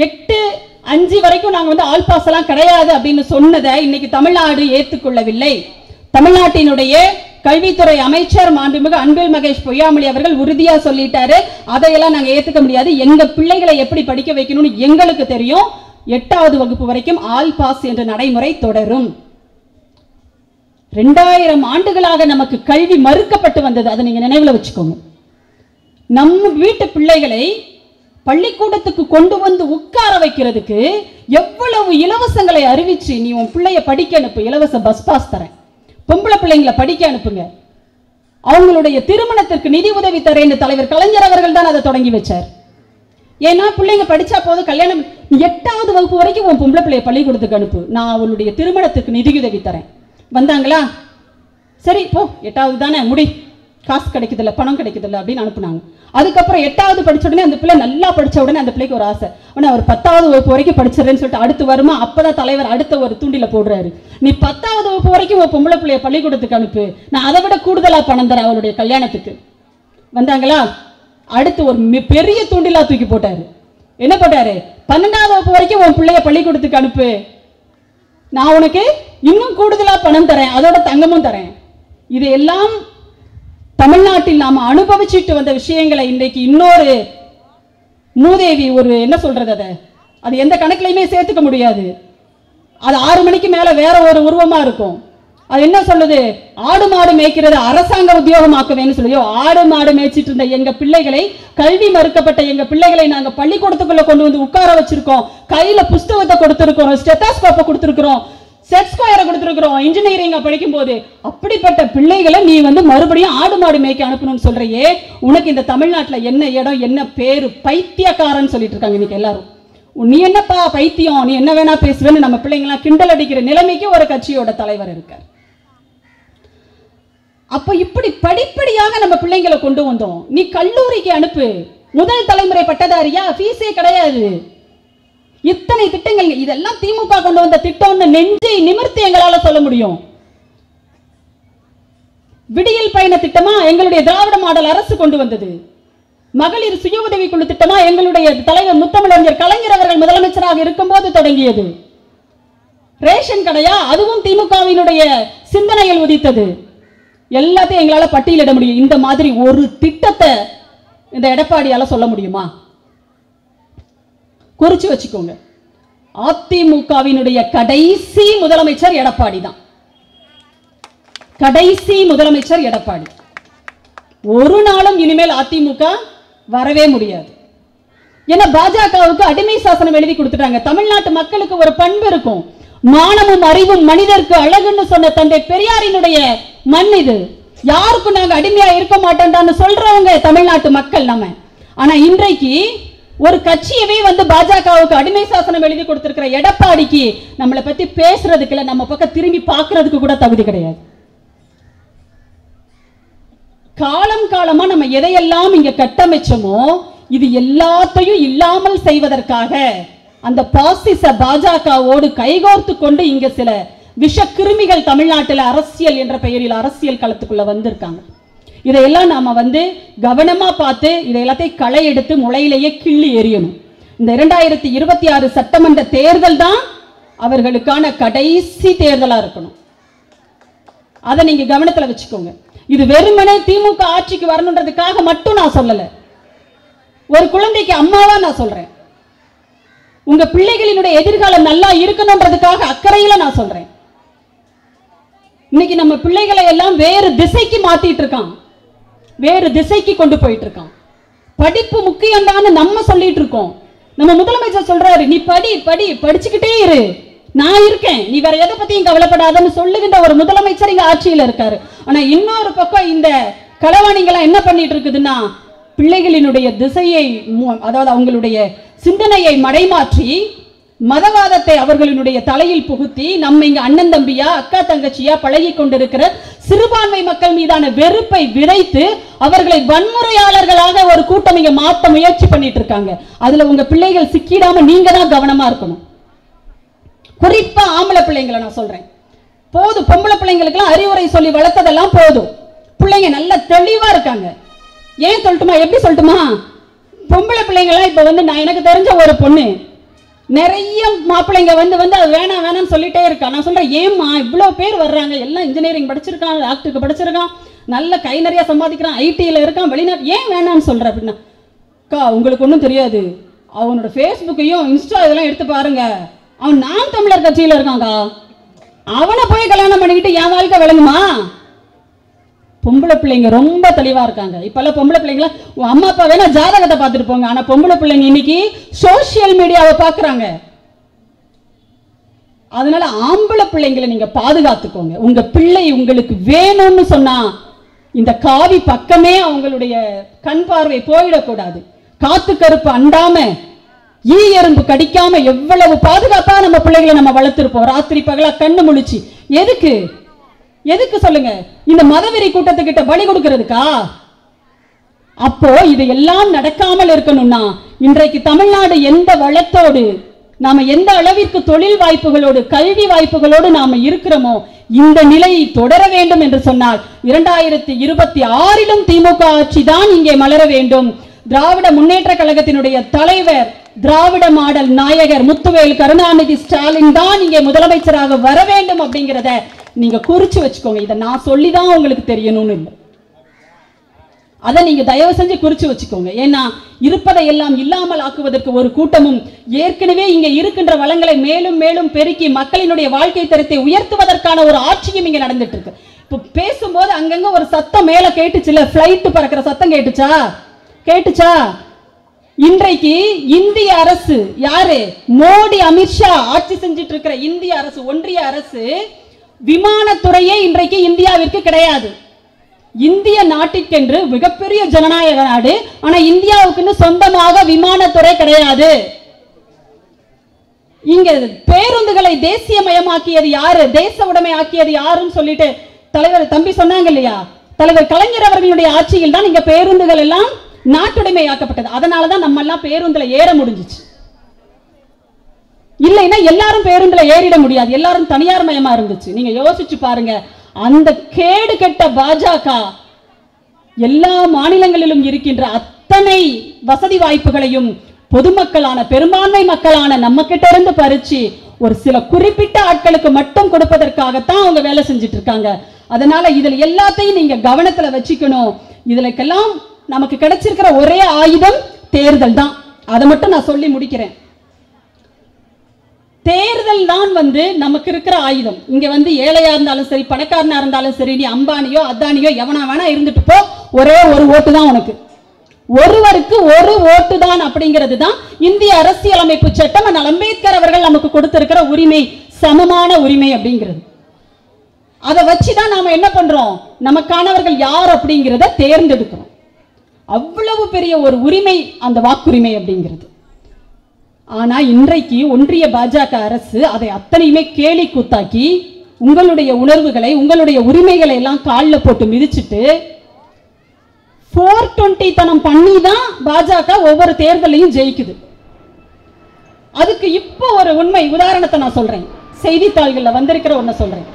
A: 8-5 வரைக்கும் நாங்க ஆல் பாஸ் எல்லாம் கிடையாது அப்படின்னு சொன்னதை இன்னைக்கு தமிழ்நாடு ஏற்றுக்கொள்ளவில்லை. தமிழ்நாட்டினுடைய கல்வித்துறை அமைச்சர் மாண்புமிகு அன்பில் மகேஷ் பொய்யாமொழி அவர்கள் உறுதியா சொல்லிட்டாரு, அதையெல்லாம் நாங்க ஏத்துக்க முடியாது. எங்க பிள்ளைகளை எப்படி படிக்க வைக்கணும்னு எங்களுக்கு தெரியும். 8வது வகுப்பு வரைக்கும் ஆல் பாஸ் என்ற நடைமுறை தொடரும். 2000 ஆண்டுகளாக நமக்கு கல்வி மறுக்கப்பட்டு வந்தது, அதை நீங்க நினைவுல வச்சுக்கோங்க. நம்ம வீட்டு பிள்ளைகளை பள்ளிக்கூடத்துக்கு கொண்டு வந்து உட்கார வைக்கிறதுக்கு எவ்வளவு இலவசங்களை அறிவிச்சு நீ உன் பிள்ளைய படிக்க அனுப்பு, இலவச பஸ் பாஸ் தரேன், பொம்பளை பிள்ளைங்களை படிக்க அனுப்புங்க, அவங்களுடைய திருமணத்திற்கு நிதி உதவி தரேன்னு தலைவர் கலைஞர் அவர்கள் தான் அதை தொடங்கி வச்சார். ஏன்னா பிள்ளைங்க படிச்சா போதும், கல்யாணம் 8வது வகுப்பு வரைக்கும் உன் பொம்பளை பிள்ளைய பள்ளிக்கூடத்துக்கு அனுப்பு, நான் அவளுடைய திருமணத்துக்கு நிதி உதவி தரேன். வந்தாங்களா? சரி போ, 8வது தானே முடி, காசு கிடைக்குதில்ல, பணம் கிடைக்குதில்ல அப்படின்னு அனுப்புனாங்க. அதுக்கப்புறம் 8வது படிச்ச உடனே அந்த பிள்ளை நல்லா படிச்ச உடனே அந்த பிள்ளைக்கு ஒரு ஆசை, ஆனால் ஒரு 10வது வகுப்பு வரைக்கும் படிச்சிடறேன்னு சொல்லிட்டு அடுத்து வருமா, அப்பதான் தலைவர் அடுத்த ஒரு தூண்டில போடுறாரு, நீ 10வது வகுப்பு வரைக்கும் ஒரு பொம்பளை பிள்ளைய பள்ளிக்கூடத்துக்கு அனுப்பு, நான் அதை விட கூடுதலா பணம் தரேன் அவருடைய கல்யாணத்துக்கு. வந்தாங்களா? அடுத்து ஒரு பெரிய தூண்டிலா தூக்கி போட்டாரு. என்ன போட்டாரு? 12வது வகுப்பு வரைக்கும் உன் பிள்ளைய பள்ளிக்கூடத்துக்கு அனுப்பு, நான் உனக்கு இன்னும் கூடுதலா பணம் தரேன், அதோட தங்கமும் தரேன். இதையெல்லாம் தமிழ்நாட்டில் நாம் அனுபவிச்சுட்டு வந்த விஷயங்களை இன்றைக்கு இன்னொரு மூதேவி ஒரு என்ன சொல்றது, அது எந்த கணக்குலையுமே சேர்த்துக்க முடியாது. அது 6 மணிக்கு மேல வேற ஒரு உருவமா இருக்கும். அது என்ன சொல்லுது? ஆடு மாடு மேய்க்கிறது அரசாங்க உத்தியோகமாக்குவேன்னு சொல்லி ஆடு மாடு மேய்ச்சிட்டு இருந்த எங்க பிள்ளைகளை, கல்வி மறுக்கப்பட்ட எங்க பிள்ளைகளை நாங்க பள்ளிக்கூடத்துக்குள்ள கொண்டு வந்து உட்கார வச்சிருக்கோம், கையில புஸ்தகத்தை கொடுத்திருக்கிறோம், ஸ்டெத்தாஸ்கோப்பை கொடுத்திருக்கிறோம், செட் ஸ்கொயரை கொடுத்திருக்கிறோம் இன்ஜினியரிங் படிக்கும் போது. அப்படிப்பட்ட பிள்ளைகளை நீ மறுபடியும் ஆடு மாடு மேய்க்க அனுப்பணும்னு சொல்றையே, உனக்கு இந்த தமிழ்நாட்டில் என்ன இடம், என்ன பேரு? பைத்தியக்காரன்னு சொல்லிட்டு இருக்காங்க இன்னைக்கு எல்லாரும். நீ என்னப்பா பைத்தியம், நீ என்ன வேணா பேசுவேன்னு நம்ம பிள்ளைங்களாம் கிண்டல் அடிக்கிற நிலைமைக்கு ஒரு கட்சியோட தலைவர் இருக்கார். அப்ப இப்படி படிப்படியாக நம்ம பிள்ளைங்களை கொண்டு வந்தோம். நீ கல்லூரிக்கு அனுப்பு, முதல் தலைமுறை பட்டதாரியா, ஃபீஸே கிடையாது. இத்தனை திட்டங்கள், இதெல்லாம் திமுக கொண்டு வந்த திட்டம்னு நெஞ்சை நிமிர்த்தி எங்களால சொல்ல முடியும். விடியல் பயண திட்டமா எங்களுடைய திராவிட மாடல் அரசு கொண்டு வந்தது. மகளிர் சுய உதவி குழு திட்டமா எங்களுடைய தலைவர் முத்தமிழறிஞர் கலைஞர் அவர்கள் முதலமைச்சராக இருக்கும் போது தொடங்கியது. ரேஷன் கடையா, அதுவும் திமுகவினுடைய சிந்தனையில் உதித்தது. எல்லாத்தையும் எங்களால பட்டியலிட முடியும். இந்த மாதிரி ஒரு திட்டத்தை இந்த எடப்பாடியால சொல்ல முடியுமா? குறிச்சு வச்சுக்கோங்க, அதிமுகவினுடைய கடைசி முதலமைச்சர் எடப்பாடி தான். கடைசி முதலமைச்சர் எடப்பாடி. ஒரு நாளும் இனிமேல் அதிமுக வரவே முடியாது. ஏன்னா பாஜகவுக்கு அடிமை சாசனம் எழுதி கொடுத்துட்டாங்க. தமிழ்நாட்டு மக்களுக்கு ஒரு பண்பு இருக்கும், மானமும் அறிவும் மனிதருக்கு அழகுன்னு சொன்ன தந்தை பெரியாரினுடைய மண் இது. யாருக்கும் நாங்க அடிமையா இருக்க மாட்டோம்னு சொல்றவங்க தமிழ்நாட்டு மக்கள் நம்ம. ஆனா இன்றைக்கு ஒரு கட்சியவே பாஜகவுக்கு அடிமை சாசனம் எழுதி கொடுத்திருக்கிற எடப்பாடிக்கு நம்மளை பத்தி பேசுறதுக்கு இல்ல, நம்ம பக்கம் திரும்பி பார்க்கிறதுக்கு கூட தகுதி கிடையாது. காலம் காலமா நம்ம எதையெல்லாம் இங்க கட்டமைச்சோமோ இது எல்லாத்தையும் இல்லாமல் செய்வதற்காக அந்த பாசிச பாஜகவோடு கைகோர்த்து கொண்டு இங்க சில விஷ கிருமிகள் தமிழ்நாட்டில் அரசியல் என்ற பெயரில் அரசியல் களத்துக்குள்ள வந்திருக்காங்க. இதையெல்லாம் நாம கவனமா பார்த்து இதை எல்லாத்தையும் களை எடுத்து முளையிலேயே கிள்ளி எறியணும். இந்த 2026 சட்டமன்ற தேர்தல் தான் அவர்களுக்கான கடைசி தேர்தலா இருக்கணும். அதை நீங்க கவனத்துல வச்சுக்கோங்க. இது வெறுமனே திமுக ஆட்சிக்கு வரணுன்றதுக்காக மட்டும் நான் சொல்லல. ஒரு குழந்தைக்கு அம்மாவா நான் சொல்றேன். உங்க பிள்ளைகளினுடைய எதிர்காலம் நல்லா இருக்கணும்ன்றதுக்காக அக்கறையில நான் சொல்றேன். இன்னைக்கு நம்ம பிள்ளைகளை எல்லாம் வேறு திசைக்கு மாத்திட்டு இருக்கான், வேறு திசைக்கு கொண்டு போயிட்டு இருக்கான். படிப்பு முக்கியம் தான் நம்ம சொல்லிட்டு இருக்கோம். நம்ம முதலமைச்சர் சொல்றாரு, நீ படி படி படிச்சுக்கிட்டே இரு, நான் இருக்கேன், நீ வேற எதை பத்தியும் கவலைப்படாதன்னு சொல்லுகின்ற ஒரு முதலமைச்சர் இங்க ஆட்சியில் இருக்காரு. ஆனா இன்னொரு பக்கம் இந்த களவாணிகள் என்ன பண்ணிட்டு இருக்குதுன்னா, பிள்ளைகளினுடைய திசையை, அதாவது அவங்களுடைய சிந்தனையை மடைமாற்றி மதவாதத்தை அவர்களினுடைய தலையில் புகுத்தி நம்ம இங்க அண்ணன் தம்பியா அக்கா தங்கச்சியா பழகி கொண்டிருக்கிற சிறுபான்மை மக்கள் மீதான வெறுப்பை விதைத்து அவர்களை வன்முறையாளர்களாக ஒரு கூட்டம் இங்க மாற்ற முயற்சி பண்ணிட்டு இருக்காங்க. அதுல உங்க பிள்ளைகள் சிக்கிடாம நீங்க தான் கவனமா இருக்கணும். குறிப்பா ஆம்பளை பிள்ளைங்களை நான் சொல்றேன். போதும், பொம்பளை பிள்ளைங்களுக்கு எல்லாம் அறிவுரை சொல்லி வளர்த்ததெல்லாம் போதும். பிள்ளைங்க நல்ல தெளிவா இருக்காங்க. ஏன் சொல்லட்டுமா, எப்படி சொல்லட்டுமா, பொம்பளை பிள்ளைங்களாம் இப்ப நான் எனக்கு தெரிஞ்ச ஒரு பொண்ணு நிறைய மாப்பிள்ளைங்க அது வேணாம் வேணாம்னு சொல்லிட்டே இருக்கா. நான் சொல்றேன், ஏம்மா இவ்வளவு பேர் வர்றாங்க, எல்லாம் இன்ஜினியரிங் படிச்சிருக்கான், டாக்டருக்கு படிச்சிருக்கான், நல்ல கை நிறைய சம்பாதிக்கிறான், ஐடியில் இருக்கான், வெளிநாட்டு, ஏன் வேணாம்னு சொல்ற அப்படின்னா, அக்கா உங்களுக்கு ஒன்றும் தெரியாது, அவனோட ஃபேஸ்புக்கையும் இன்ஸ்டா இதெல்லாம் எடுத்து பாருங்க, அவன் நாம் தமிழர் கட்சியில் இருக்காங்கா, அவனை போய் கல்யாணம் பண்ணிக்கிட்டு என் வாழ்க்கை விளங்குமா? பொம்பளை பிள்ளைங்க ரொம்ப தெளிவா இருக்காங்க. இப்பெல்லாம் பொம்பளை பிள்ளைங்கள அம்மா அப்பா வேணா ஜாதகத்தை பார்த்துட்டு போங்க, ஆனா பொம்பளை பிள்ளைங்க இன்னைக்கு சோசியல் மீடியாவை பாக்குறாங்க. அதனால ஆம்பளை பிள்ளைங்களை நீங்க பாதுகாத்துக்கோங்க. உங்க பிள்ளை உங்களுக்கு வேணும்னு சொன்னா இந்த காவி பக்கமே அவங்களுடைய கண் பார்வை போயிடக்கூடாது. காத்து கருப்பு அண்டாம, ஈ எறும்பு கடிக்காம எவ்வளவு பாதுகாப்பா நம்ம பிள்ளைகளை நம்ம வளர்த்திருப்போம். ராத்திரி பகலா கண்ணு முழிச்சு. எதுக்கு எதுக்கு சொல்லுங்க? இந்த மதவெறி கூட்டத்துக்கிட்ட பலி கொடுக்கிறதுக்கா? அப்போ இது எல்லாம் நடக்காமல் இருக்கணும்னா இன்றைக்கு தமிழ்நாடு எந்த வளத்தோடு, நாம எந்த அளவிற்கு தொழில் வாய்ப்புகளோடு, கல்வி வாய்ப்புகளோடு நாம இருக்கிறோமோ, இந்த நிலையை தொடர வேண்டும் என்று சொன்னால் 2026 திமுக ஆட்சி தான் இங்கே மலர வேண்டும். திராவிட முன்னேற்ற கழகத்தினுடைய தலைவர், திராவிட மாடல் நாயகர் முத்துவேல் கருணாநிதி ஸ்டாலின் தான் இங்கே முதலமைச்சராக வர வேண்டும் அப்படிங்கிறத நீங்க குறிச்சு வச்சுக்கோங்க. இதை நான் சொல்லிதான் உங்களுக்கு தெரியணும்னு இல்லை, அதை நீங்க தயவு செஞ்சு குறிச்சு வச்சுக்கோங்க. ஏன்னா இருப்பதை எல்லாம் இல்லாமல் ஆக்குவதற்கு ஒரு கூட்டமும், ஏற்கனவே இங்க இருக்கின்ற வளங்களை மேலும் மேலும் பெருக்கி மக்களினுடைய வாழ்க்கை தரத்தை உயர்த்துவதற்கான ஒரு ஆட்சியும் இங்க நடந்துட்டு இருக்கு. இப்ப பேசும்போது அங்கங்க ஒரு சத்தம் மேல கேட்டுச்சுல, பிளைட் பறக்கிற சத்தம் கேட்டுச்சா? இன்றைக்கு இந்திய அரசு, யாரு, மோடி அமித்ஷா ஆட்சி செஞ்சிட்டு இருக்கிற இந்திய அரசு, ஒன்றிய அரசு, விமானத்துறையே இன்றைக்கு இந்தியாவிற்கு கிடையாது. இந்திய நாட்டிற்கென்று மிகப்பெரிய ஜனநாயக நாடு, ஆனா இந்தியாவுக்குன்னு சொந்தமாக விமானத்துறை கிடையாது. இங்க பேருந்துகளை தேசியமயமாக்கியது யாரு, தேச உடைமை ஆக்கியது யாருன்னு சொல்லிட்டு தலைவர் தம்பி சொன்னாங்க இல்லையா, தலைவர் கலைஞர் அவர்களுடைய ஆட்சியில் தான் இங்க பேருந்துகள் எல்லாம் நாட்டுடைமை ஆக்கப்பட்டது. அதனாலதான் நம்ம எல்லாம் பேருந்துல ஏற முடிஞ்சிச்சு. இல்லைன்னா எல்லாரும் பேருந்துல ஏறிட முடியாது, எல்லாரும் தனியார் மயமா இருந்துச்சு. நீங்க யோசிச்சு பாருங்க, அந்த கேடு கெட்ட பாஜக எல்லா மாநிலங்களிலும் இருக்கின்ற அத்தனை வசதி வாய்ப்புகளையும் பொதுமக்களான, பெரும்பான்மை மக்களான நம்ம கிட்ட இருந்து பறிச்சு ஒரு சில குறிப்பிட்ட ஆட்களுக்கு மட்டும் கொடுப்பதற்காகத்தான் அவங்க வேலை செஞ்சுட்டு இருக்காங்க. அதனால இதுல எல்லாத்தையும் நீங்க கவனத்துல வச்சுக்கணும். இதுலக்கெல்லாம் நமக்கு கிடைச்சிருக்கிற ஒரே ஆயுதம் தேர்தல் தான். அதை மட்டும் நான் சொல்லி முடிக்கிறேன். தேர்தல் தான் நமக்கு இருக்கிற ஆயுதம். இங்க ஏழையா இருந்தாலும் சரி, பணக்காரனா இருந்தாலும் சரி, நீ அம்பானியோ அதானியோ எவனா வேணா இருந்துட்டு போ, ஒரே ஒரு ஓட்டு தான் உனக்கு, ஒருவருக்கு ஒரு ஓட்டு தான் அப்படிங்கிறது தான் இந்திய அரசியலமைப்பு சட்டம். அம்பேத்கர் அவர்கள் நமக்கு கொடுத்திருக்கிற உரிமை, சமமான உரிமை அப்படிங்கிறது. அதை வச்சுதான் நாம என்ன பண்றோம், நமக்கானவர்கள் யார் அப்படிங்கிறத தேர்ந்தெடுக்கிறோம். அவ்வளவு பெரிய ஒரு உரிமை அந்த வாக்குரிமை அப்படிங்கிறது. ஆனா இன்றைக்கு ஒன்றிய பாஜக அரசு அதை அத்தனையுமே கேலி கூத்தாக்கி உங்களுடைய உணர்வுகளை, உங்களுடைய உரிமைகளை எல்லாம் காலில் போட்டு மிதிச்சுட்டு 420 தனம் பண்ணி தான் பாஜக ஒவ்வொரு தேர்தலையும் ஜெயிக்குது. அதுக்கு இப்போ ஒரு உண்மை உதாரணத்தை நான் சொல்றேன். செய்தித்தாள்களில் வந்திருக்கிற ஒன்றை சொல்றேன்.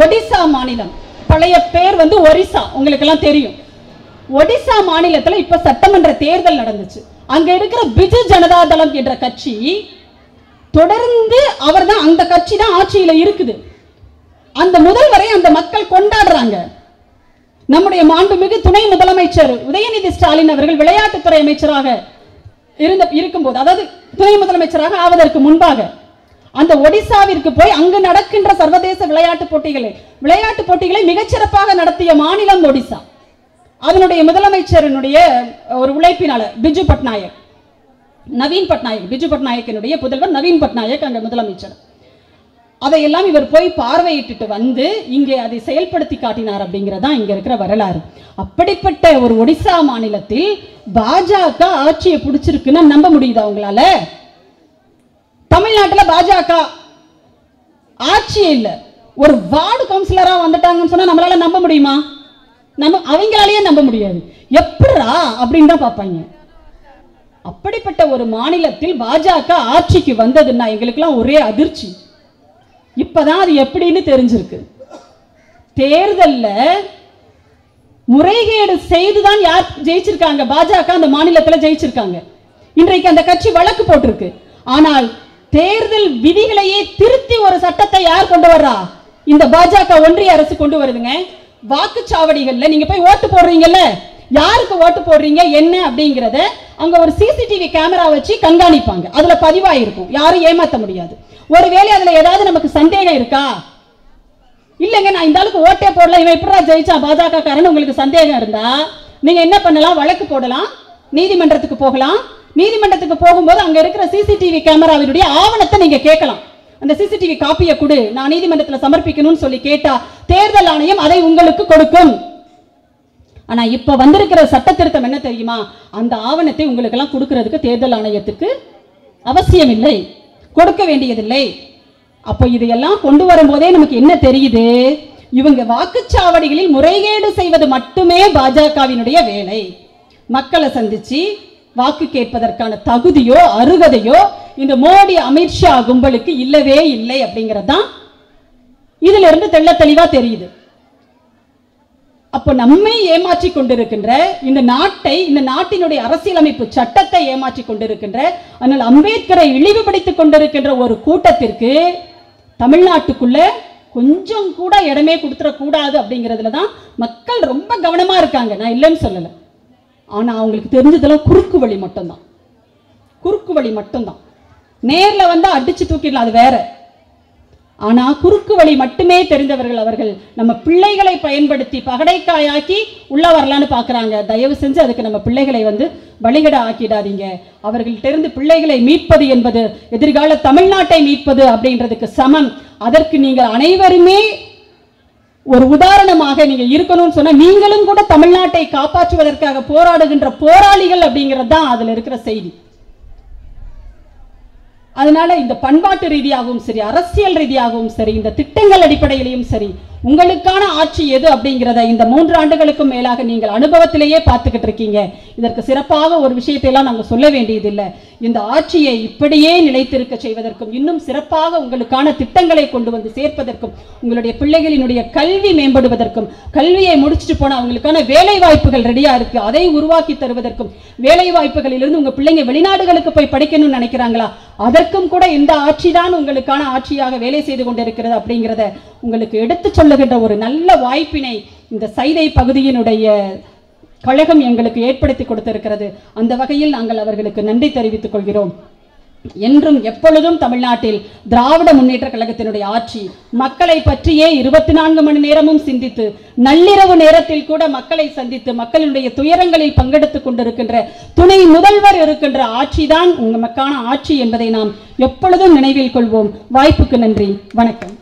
A: ஒடிசா மாநிலம், பழைய பேர் வந்து ஒரிசா, உங்களுக்கு எல்லாம் தெரியும். ஒடிசா மாநிலத்தில் இப்ப சட்டமன்ற தேர்தல் நடந்துச்சு. அங்க இருக்கிற பிஜு ஜனதா தளம் என்ற கட்சி தொடர்ந்து அவர்தான், அந்த கட்சி தான் ஆட்சியில இருக்குது. அந்த முதல்வரை அந்த மக்கள் கொண்டாடுறாங்க. நம்முடைய மாண்புமிகு துணை முதலமைச்சர் உதயநிதி ஸ்டாலின் அவர்கள் விளையாட்டுத்துறை அமைச்சராக இருக்கும்போது, அதாவது துணை முதலமைச்சராக ஆவதற்கு முன்பாக அந்த ஒடிசாவிற்கு போய் அங்கு நடக்கின்ற சர்வதேச விளையாட்டு போட்டிகளை மிகச்சிறப்பாக நடத்திய மாநிலம் ஒடிசா. அதனுடைய முதலமைச்சரினுடைய ஒரு உழைப்பினால பிஜு பட்நாயக், நவீன் பட்நாயக், பிஜு பட்நாயக்கினுடைய புதல்வர் நவீன் பட்நாயக் அங்க முதலமைச்சர். அதையெல்லாம் இவர் போய் பார்வையிட்டு வந்து இங்கே அதை செயல்படுத்தி காட்டினார் அப்படிங்கிறதா இங்க இருக்கிற வரலாறு. அப்படிப்பட்ட ஒரு ஒடிசா மாநிலத்தில் பாஜக ஆட்சியை பிடிச்சிருக்குன்னா நம்ப முடியுதா உங்களால? தமிழ்நாட்டில் பாஜக ஆட்சியே இல்லை, ஒரு வார்டு கவுன்சிலரா வந்துட்டாங்கன்னு சொன்னா நம்மளால நம்ப முடியுமா? அவங்களாலேயே நம்ப முடியாது. எப்படா அப்படின்னு தான் பார்ப்பாங்க. அப்படிப்பட்ட ஒரு மாநிலத்தில் பாஜக ஆட்சிக்கு வந்ததுன்னா எங்களுக்கெல்லாம் ஒரே அதிர்ச்சி. இப்பதான் அது எப்படின்னு தெரிஞ்சிருக்கு. தேர்தல்ல முறைகேடு செய்துதான் யார் ஜெயிச்சிருக்காங்க? பாஜக அந்த மாநிலத்தில் ஜெயிச்சிருக்காங்க. இன்றைக்கு அந்த கட்சி வழக்கு போட்டிருக்கு. ஆனால் தேர்தல் விதிகளையே திருத்தி ஒரு சட்டத்தை யார் கொண்டு வர்றா? இந்த பாஜக ஒன்றிய அரசு கொண்டு வருதுங்க. வாக்குச்சாவடிகள்ல நீங்க போய் ஓட்டு போடுறீங்கல்ல, யாருக்கு ஓட்டு போடுறீங்க என்ன அப்படிங்கறத அங்க ஒரு சிசிடிவி கேமரா வச்சு கண்காணிப்பாங்க. அதுல பதிவாயிருக்கும், யாரும் ஏமாத்த முடியாது. ஒருவேளை அதுல ஏதாவது நமக்கு சந்தேகம் இருக்கா, இல்லங்க நான் இந்த ஆளுக்கு ஓட்டே போடல, இவன் எப்படா ஜெயிச்சா பாஜக காரன் உங்களுக்கு சந்தேகம் இருந்தா நீங்க என்ன பண்ணலாம்? வழக்கு போடலாம், நீதிமன்றத்துக்கு போகலாம். நீதிமன்றத்துக்கு போகும்போது அங்க இருக்கிற சிசிடிவி கேமராவினுடைய ஆவணத்தை நீங்க கேட்கலாம். அந்த சிசிடிவி காப்பியை கொடு, நான் நீதிமன்றத்தில் சமர்ப்பிக்கணும்னு சொல்லி கேட்டா தேர்தல் ஆணையம் அதை உங்களுக்கு கொடுக்கும். ஆனா இப்ப வந்திருக்கிற சட்ட திருத்தம் என்ன தெரியுமா? அந்த ஆவணத்தை உங்களுக்கு எல்லாம் கொடுக்கிறதுக்கு தேர்தல் ஆணையத்துக்கு அவசியம் இல்லை, கொடுக்க வேண்டியதில்லை. அப்போ இதையெல்லாம் கொண்டு வரும்போதே நமக்கு என்ன தெரியுது? இவங்க வாக்குச்சாவடிகளில் முறைகேடு செய்வது மட்டுமே பாஜகவினுடைய வேலை. மக்களை சந்திச்சு வாக்கு கேட்பதற்கான தகுதியோ அருகதையோ இந்த மோடி அமித்ஷா கும்பலுக்கு இல்லவே இல்லை அப்படிங்கறதுதான் இதுல இருந்து தெள்ள தெளிவா தெரியுது. அப்ப நம்மை ஏமாற்றி கொண்டிருக்கின்ற இந்த நாட்டை, இந்த நாட்டினுடைய அரசியலமைப்பு சட்டத்தை ஏமாற்றி கொண்டிருக்கின்ற, ஆனால் அம்பேத்கரை இழிவுபடுத்திக் கொண்டிருக்கின்ற ஒரு கூட்டத்திற்கு தமிழ்நாட்டுக்குள்ள கொஞ்சம் கூட இடமே கொடுத்துட கூடாது அப்படிங்கிறதுல தான் மக்கள் ரொம்ப கவனமா இருக்காங்க. நான் இல்லைன்னு சொல்லல. ஆனா அவங்களுக்கு தெரிஞ்சதெல்லாம் குறுக்கு வழி மட்டும்தான், குறுக்கு வழி மட்டும்தான். நேர்ல வந்து அடிச்சு தூக்கிடலாம், அது வேற. ஆனா குறுக்கு வழி மட்டுமே தெரிந்தவர்கள் அவர்கள் நம்ம பிள்ளைகளை பயன்படுத்தி பகடைக்காயாக்கி உள்ள வரலான்னு பாக்குறாங்க. தயவு செஞ்சு அதுக்கு நம்ம பிள்ளைகளை வந்து பலிகட ஆக்கிடாதீங்க. அவர்கள்ட்ட பிள்ளைகளை மீட்பது என்பது எதிர்கால தமிழ்நாட்டை மீட்பது அப்படின்றதுக்கு சமம். அதற்கு நீங்கள் அனைவருமே ஒரு உதாரணமாக நீங்க இருக்கணும்னு சொன்னா நீங்களும் கூட தமிழ்நாட்டை காப்பாற்றுவதற்காக போராடுகின்ற போராளிகள் அப்படிங்கிறது தான் அதுல இருக்கிற செய்தி. அதனால இந்த பண்பாட்டு ரீதியாகவும் சரி, அரசியல் ரீதியாகவும் சரி, இந்த திட்டங்கள் அடிப்படையிலையும் சரி, உங்களுக்கான ஆட்சி எது அப்படிங்கிறத இந்த 3 ஆண்டுகளுக்கும் மேலாக நீங்கள் அனுபவத்திலேயே பார்த்துக்கிட்டு இருக்கீங்க. இதற்கு சிறப்பாக ஒரு விஷயத்தை எல்லாம் நாங்கள் சொல்ல வேண்டியதில்லை. இந்த ஆட்சியை இப்படியே நிலைத்திருக்க செய்வதற்கும், இன்னும் சிறப்பாக உங்களுக்கான திட்டங்களை கொண்டு வந்து சேர்ப்பதற்கும், உங்களுடைய பிள்ளைகளினுடைய கல்வி மேம்படுவதற்கும், கல்வியை முடிச்சுட்டு போன அவங்களுக்கான வேலை வாய்ப்புகள் ரெடியா இருக்கு, அதை உருவாக்கி தருவதற்கும், வேலை வாய்ப்புகளிலிருந்து உங்க பிள்ளைங்க வெளிநாடுகளுக்கு போய் படிக்கணும்னு நினைக்கிறாங்களா, அதற்கும் கூட இந்த ஆட்சி தான் உங்களுக்கான ஆட்சியாக வேலை செய்து கொண்டிருக்கிறது அப்படிங்கிறத உங்களுக்கு எடுத்து சொல்லுகின்ற ஒரு நல்ல வாய்ப்பினை இந்த சைதை பகுதியினுடைய கழகம் எங்களுக்கு ஏற்படுத்தி கொடுத்திருக்கிறது. அந்த வகையில் நாங்கள் அவர்களுக்கு நன்றி தெரிவித்துக் கொள்கிறோம். என்றும் எப்பொழுதும் தமிழ்நாட்டில் திராவிட முன்னேற்ற கழகத்தினுடைய ஆட்சி மக்களை பற்றியே 24 மணி நேரமும் சிந்தித்து, நள்ளிரவு நேரத்தில் கூட மக்களை சந்தித்து மக்களுடைய துயரங்களில் பங்கெடுத்துக் கொண்டிருக்கின்ற துணை முதல்வர் இருக்கின்ற ஆட்சிதான் உங்களுக்கான ஆட்சி என்பதை நாம் எப்பொழுதும் நினைவில் கொள்வோம். வாய்ப்புக்கு நன்றி, வணக்கம்.